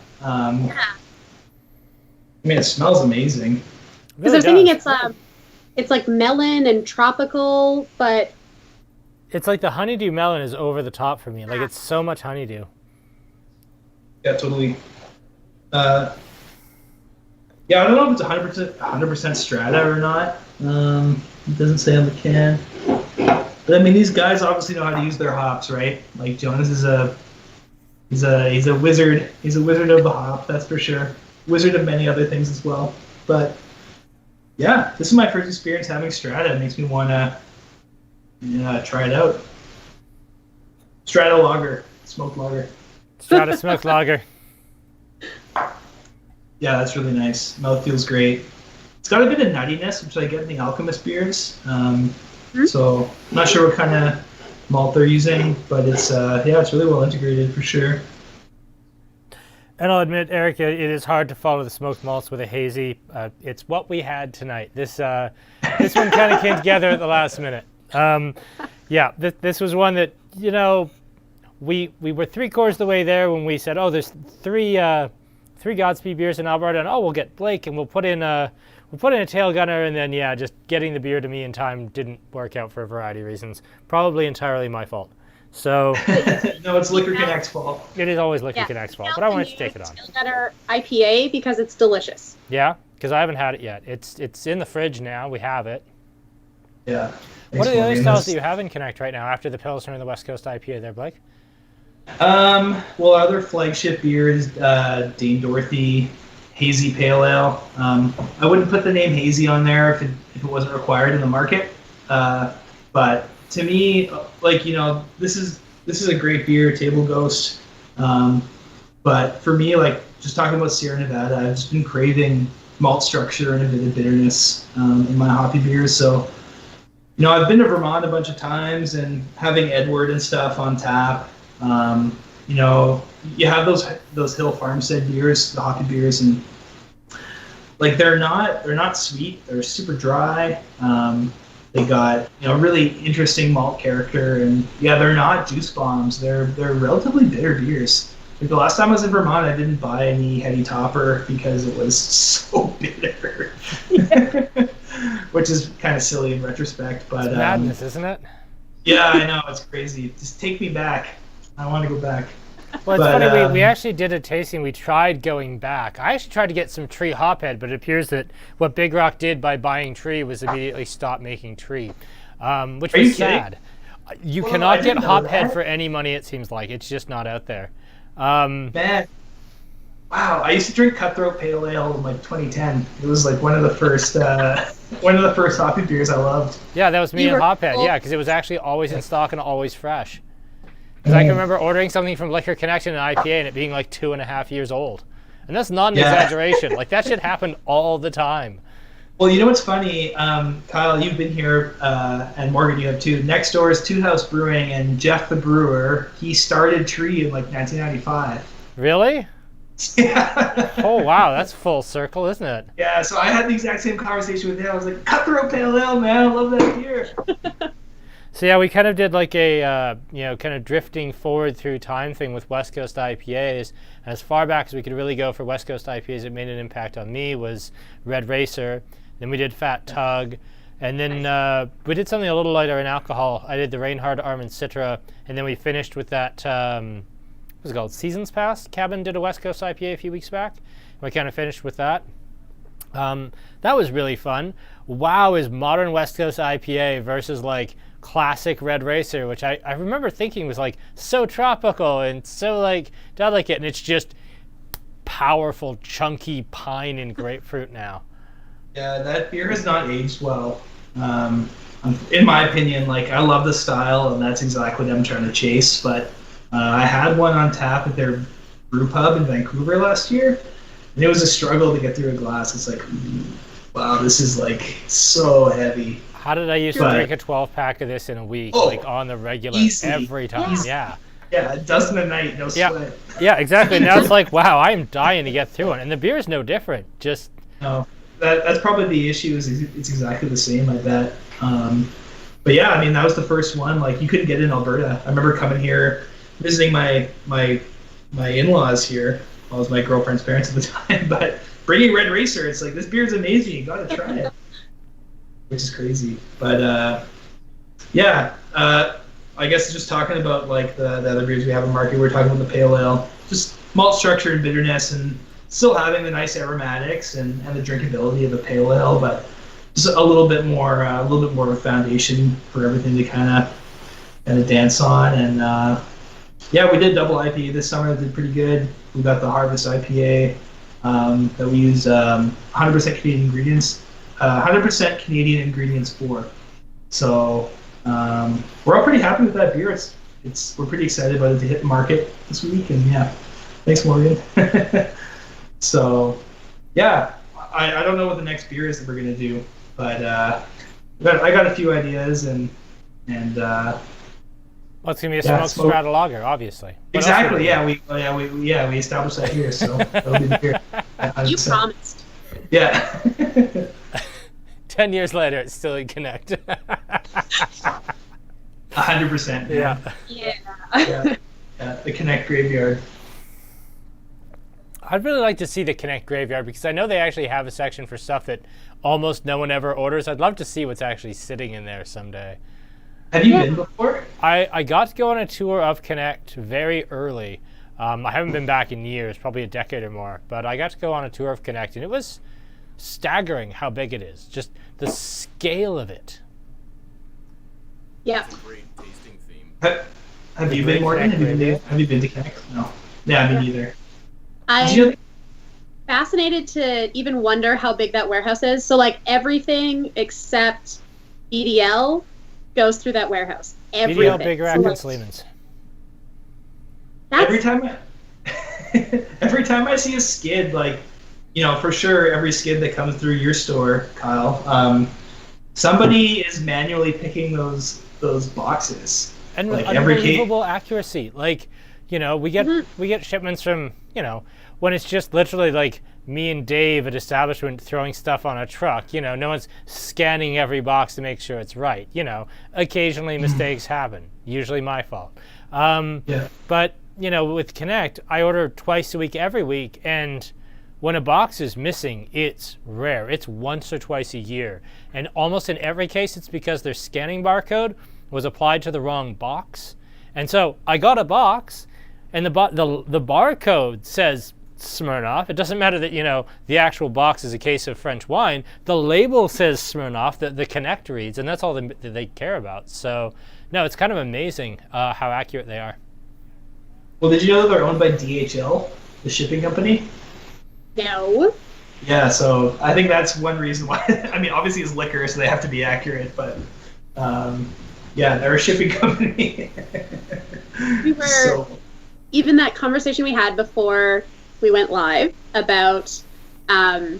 I mean, it smells amazing. Because I was thinking it's like melon and tropical, but it's like the honeydew melon is over the top for me. Like it's so much honeydew. Yeah, totally. Yeah, I don't know if it's 100% Strata or not. It doesn't say on the can. But I mean, these guys obviously know how to use their hops, right? Like Jonas is he's a wizard. He's a wizard of the hop, that's for sure. Wizard of many other things as well. But yeah, this is my first experience having Strata. It makes me want to try it out. Strata lager, smoked lager. Strata smoked lager. Yeah, that's really nice. Mouth feels great. It's got a bit of nuttiness, which I get in the Alchemist beers. So I'm not sure what kind of malt they're using, but it's really well integrated for sure. And I'll admit, Eric, it is hard to follow the smoked malts with a hazy. It's what we had tonight. This one kind of came together at the last minute. This was one that we were 3/4 of the way there when we said, oh, there's three Godspeed beers in Alberta, and we'll get Blake and we'll put in a tail gunner, and then just getting the beer to me in time didn't work out for a variety of reasons. Probably entirely my fault. So no, it's Liquor Connect's fault. It is always Liquor Connect's fault, but I wanted to take it on. Tail gunner IPA because it's delicious. Yeah, because I haven't had it yet. It's in the fridge now. We have it. Yeah. What are the other Morgan. styles that you have in Connect right now after the Pilsner and the West Coast IPA there, Blake? Well, our other flagship beer is Dame Dorothy Hazy Pale Ale. I wouldn't put the name Hazy on there if it wasn't required in the market. But to me, like, this is a great beer, Table Ghost. But for me, like, just talking about Sierra Nevada, I've just been craving malt structure and a bit of bitterness in my hoppy beers. So, I've been to Vermont a bunch of times, and having Edward and stuff on tap. You have those Hill Farmstead beers, the hoppy beers, and like they're not sweet. They're super dry. They got really interesting malt character, and they're not juice bombs. They're relatively bitter beers. Like the last time I was in Vermont, I didn't buy any Heady Topper because it was so bitter, which is kind of silly in retrospect. But It's madness, isn't it? Yeah, I know, it's crazy. Just take me back. I want to go back. Well, it's But, funny, we actually did a tasting. We tried going back. I actually tried to get some Tree Hophead, but it appears that what Big Rock did by buying Tree was immediately stop making Tree, which Are you was kidding? sad. You Well, cannot I get didn't know Hophead that. for any money, it seems like. It's just not out there. Man, wow! I used to drink Cutthroat Pale Ale in like 2010. It was like one of the first hoppy beers I loved. Yeah, that was me You and were Hophead. cool. Yeah, because it was actually always in stock and always fresh. Because I can remember ordering something from Liquor Connection, an IPA, and it being like 2.5 years old. And that's not an Yeah. exaggeration. Like, that shit happened all the time. Well, you know what's funny, Kyle? You've been here, and Morgan, you have too. Next door is Two House Brewing, and Jeff the brewer, he started Tree in like 1995. Really? Yeah. Oh, wow, that's full circle, isn't it? Yeah, so I had the exact same conversation with him. I was like, Cutthroat Pale Ale, man, I love that beer. So yeah, we kind of did like a, kind of drifting forward through time thing with West Coast IPAs. And as far back as we could really go for West Coast IPAs, it made an impact on me was Red Racer. Then we did Fat Tug. And then we did something a little lighter in alcohol. I did the Reinhard Armand Citra. And then we finished with that, what's it called? Seasons Past? Cabin did a West Coast IPA a few weeks back. We kind of finished with that. That was really fun. WoW is modern West Coast IPA versus like classic Red Racer, which I remember thinking was like so tropical and so like delicate, and it's just powerful, chunky pine and grapefruit now. Yeah, that beer has not aged well. In my opinion, like I love the style, and that's exactly what I'm trying to chase. But I had one on tap at their brew pub in Vancouver last year, and it was a struggle to get through a glass. It's like, wow, this is like so heavy. How did I used to But- drink a 12-pack of this in a week, Oh, like on the regular, easy. every time? Easy. Yeah. Yeah, a dozen a night, no Yeah. sweat. Yeah, exactly. Now it's like, wow, I am dying to get through it. And the beer is no different. Just, No, that's probably the issue. Is it's exactly the same, I bet. But yeah, I mean that was the first one. Like you couldn't get it in Alberta. I remember coming here, visiting my in-laws here. Well, it was my girlfriend's parents at the time. But bringing Red Racer, it's like this beer is amazing. You got to try it, which is crazy. But yeah, I guess just talking about like the other beers we have in market. We're talking about the pale ale, just malt structure and bitterness, and still having the nice aromatics and the drinkability of a pale ale, but just a little bit more of a foundation for everything to kind of dance on. And yeah, we did double IPA this summer. That did pretty good. We got the Harvest IPA that we use 100% Canadian ingredients, 100% Canadian ingredients for. So we're all pretty happy with that beer. We're pretty excited about it to hit the market this week. And yeah, thanks, Morgan. So yeah, I don't know what the next beer is that we're gonna do, but I got a few ideas and well, it's going to be a Yeah, smoked smoke. Strata lager, obviously. What else exactly. would it be? Yeah, we established that here, so that'll be the beer. You 100%. promised. Yeah. 10 years later, it's still in Connect. 100%. Yeah. Yeah. Yeah. The Connect Graveyard. I'd really like to see the Connect Graveyard because I know they actually have a section for stuff that almost no one ever orders. I'd love to see what's actually sitting in there someday. Have you been before? I got to go on a tour of Connect very early. I haven't been back in years, probably a decade or more, but I got to go on a tour of Connect, and it was staggering how big it is. Just the scale of it. Yeah. It's a great tasting theme. Have you been, Morgan? Have you been to Connect? No. Yeah, me neither. I'm fascinated to even wonder how big that warehouse is. So like everything except BDL goes through that warehouse. Everything. BDL, Big Rack, and Sleeman's. Every time I see a skid, like, you know, for sure, every skid that comes through your store, Kyle, somebody is manually picking those boxes. And like with unbelievable accuracy. Like, you know, we get shipments from, you know, when it's just literally like me and Dave at establishment throwing stuff on a truck. You know, no one's scanning every box to make sure it's right. You know, occasionally mistakes happen. Usually my fault. But, you know, with Connect, I order twice a week, every week, and when a box is missing, it's rare. It's once or twice a year. And almost in every case, it's because their scanning barcode was applied to the wrong box. And so I got a box, and the barcode says Smirnoff. It doesn't matter that, you know, the actual box is a case of French wine. The label says Smirnoff, the Connect reads, and that's all they care about. So, no, it's kind of amazing how accurate they are. Well, did you know that they're owned by DHL, the shipping company? No. Yeah, so I think that's one reason why. I mean, obviously it's liquor, so they have to be accurate, but yeah, they're a shipping company. Even that conversation we had before we went live about the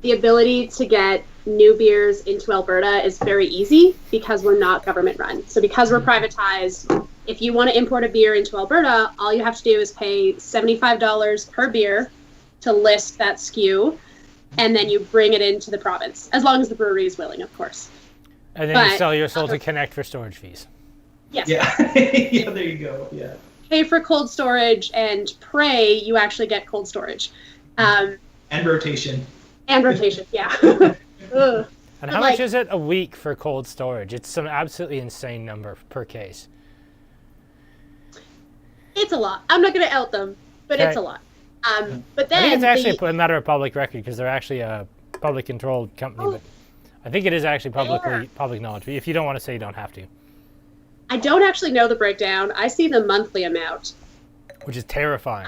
ability to get new beers into Alberta is very easy because we're not government run. So because we're privatized, if you want to import a beer into Alberta, all you have to do is pay $75 per beer to list that SKU, and then you bring it into the province, as long as the brewery is willing, of course. And then you sell your soul to Connect for storage fees. Yes. Yeah. Yeah, there you go. Yeah. Pay for cold storage and pray you actually get cold storage. And rotation. And rotation, yeah. And how much is it a week for cold storage? It's some absolutely insane number per case. It's a lot. I'm not going to out them, but it's a lot. But then I think it's actually a matter of public record because they're actually a public controlled company. But I think it is actually public knowledge. But if you don't want to say, you don't have to. I don't actually know the breakdown. I see the monthly amount. Which is terrifying.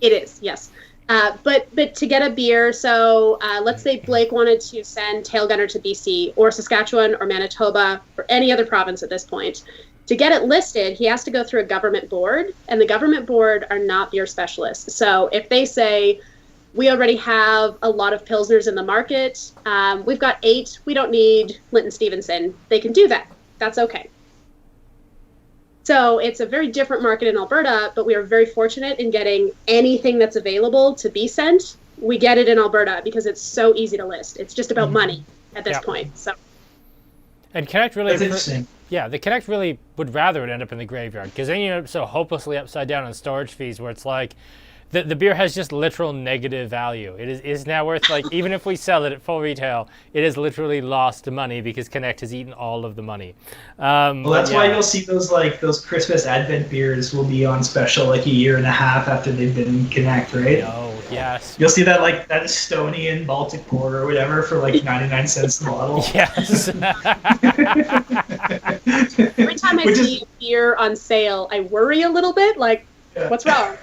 It is, yes. But to get a beer, so let's say Blake wanted to send Tail Gunner to BC or Saskatchewan or Manitoba or any other province at this point. To get it listed, he has to go through a government board, and the government board are not beer specialists. So if they say, we already have a lot of Pilsners in the market, we've got 8, we don't need Linton Stevenson, they can do that. That's okay. So it's a very different market in Alberta, but we are very fortunate in getting anything that's available to be sent. We get it in Alberta because it's so easy to list. It's just about money at this point. So. And Connect really... That's interesting. Yeah, the Connect really would rather it end up in the graveyard because then you're so hopelessly upside down on storage fees where it's like the beer has just literal negative value. It is now worth, like, even if we sell it at full retail, it has literally lost money because Connect has eaten all of the money. Well, that's why you'll see those Christmas Advent beers will be on special like a year and a half after they've been in Connect, right? Oh, yes. You'll see that that Estonian Baltic Porter or whatever for like 99 cents a bottle. Yes. Every time I see a beer on sale, I worry a little bit, like, what's wrong?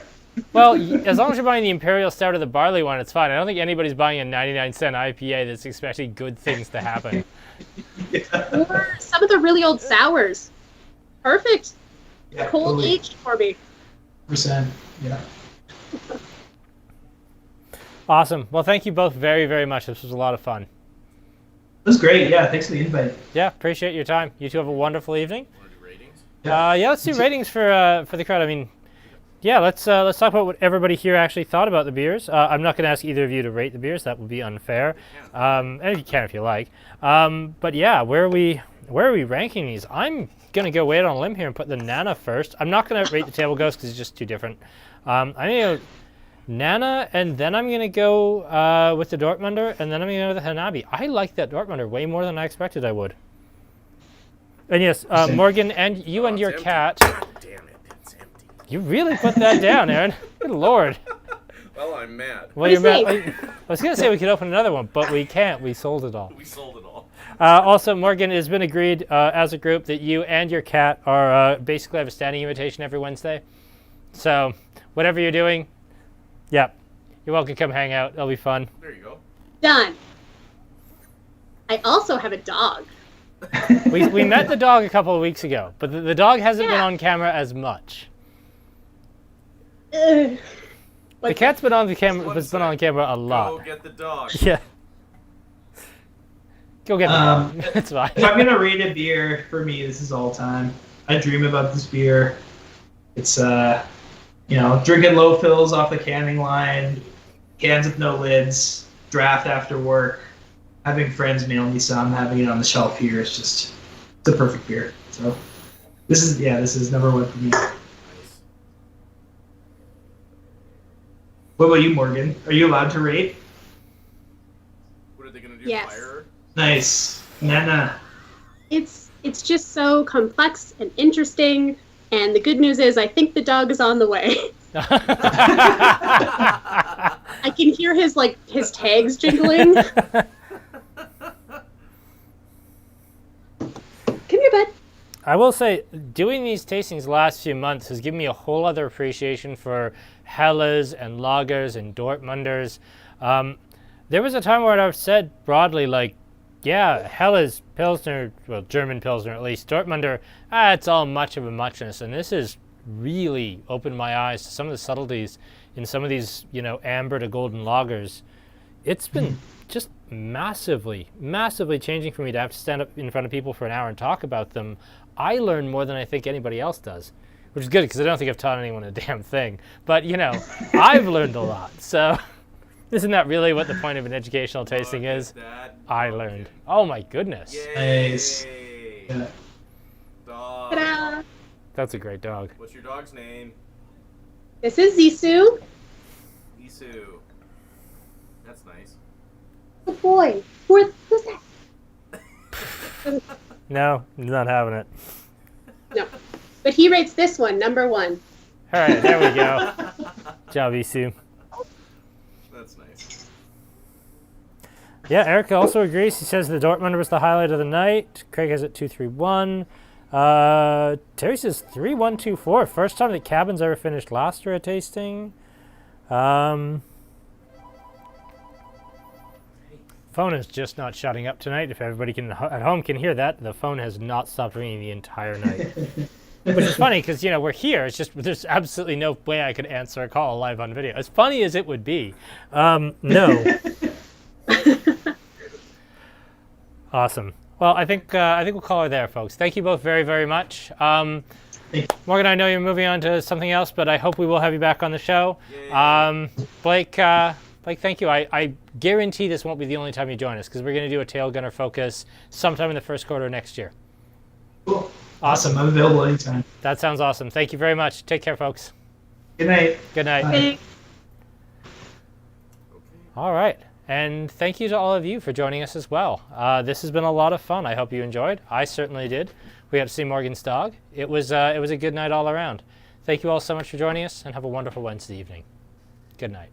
Well, as long as you're buying the Imperial Stout or the Barley one, it's fine. I don't think anybody's buying a 99-cent IPA that's expecting good things to happen. Or some of the really old sours. Perfect. Yeah, Cold totally. aged for me. %. Yeah. Awesome. Well, thank you both very, very much. This was a lot of fun. It was great. Yeah, thanks for the invite. Yeah, appreciate your time. You two have a wonderful evening. Want to do ratings? Yeah, let's do ratings for the crowd. I mean, yeah, let's talk about what everybody here actually thought about the beers. I'm not going to ask either of you to rate the beers. That would be unfair. And you can if you like. But yeah, where are we ranking these? I'm going to go wait on a limb here and put the Nana first. I'm not going to rate the Table Ghost because it's just too different. I'm going to go Nana, and then I'm going to go with the Dortmunder, and then I'm going to go with the Hanabi. I like that Dortmunder way more than I expected I would. And yes, Morgan, and you and your cat. God damn it, it's empty. You really put that down, Aaron. Good Lord. Well, I'm mad. Well, you're mad. I was going to say we could open another one, but we can't. We sold it all. We sold it all. Also, Morgan, it has been agreed as a group that you and your cat are basically have a standing invitation every Wednesday. So whatever you're doing, yeah, you're welcome to come hang out. It'll be fun. There you go. Done. I also have a dog. We met the dog a couple of weeks ago, but the dog hasn't been Yeah. on camera as much. Ugh. The cat's been on the camera. One Has been on sec. camera a Go lot. get the dog. Yeah. Go get the dog. It's fine. If I'm gonna rate a beer, for me, this is all time. I dream about this beer. It's drinking low fills off the canning line, cans with no lids, draft after work, having friends mail me some, having it on the shelf here. It's a perfect beer. So this is number one for me. Nice. What about you, Morgan? Are you allowed to rate? What are they gonna do? Yes. Fire her? Nice. Nana. It's just so complex and interesting. And the good news is, I think the dog is on the way. I can hear his tags jingling. Come here, bud. I will say, doing these tastings the last few months has given me a whole other appreciation for Helles and lagers and Dortmunders. There was a time where I've said broadly, like, yeah, Helles, Pilsner, well, German Pilsner at least, Dortmunder, it's all much of a muchness. And this has really opened my eyes to some of the subtleties in some of these, amber to golden lagers. It's been just massively, massively changing for me to have to stand up in front of people for an hour and talk about them. I learn more than I think anybody else does, which is good because I don't think I've taught anyone a damn thing. But, I've learned a lot. So isn't that really what the point of an educational tasting is? That I learned. Oh, my goodness. Yay. Nice. Yeah. Dog. Ta-da! That's a great dog. What's your dog's name? This is Zissou. Isu. That's nice. Good boy. Who's that? No, he's not having it. No. But he rates this one number 1. All right, there we go. Job, Isu. That's nice. Yeah, Erica also agrees. He says the Dortmunder was the highlight of the night. Craig has it 2-3-1. Terry says 3-1-2-4. First time that Cabin's ever finished last year at tasting. Phone is just not shutting up tonight. If everybody at home can hear that, the phone has not stopped ringing the entire night. Which is funny because, we're here. It's just there's absolutely no way I could answer a call live on video. As funny as it would be. No. Awesome. Well, I think we'll call her there, folks. Thank you both very, very much. Morgan, I know you're moving on to something else, but I hope we will have you back on the show. Blake, thank you. I guarantee this won't be the only time you join us because we're going to do a tail gunner focus sometime in the first quarter of next year. Cool. Awesome. I'm available anytime. That sounds awesome. Thank you very much. Take care, folks. Good night. Good night. Bye. All right. And thank you to all of you for joining us as well. This has been a lot of fun. I hope you enjoyed. I certainly did. We got to see Morgan's dog. It was a good night all around. Thank you all so much for joining us, and have a wonderful Wednesday evening. Good night.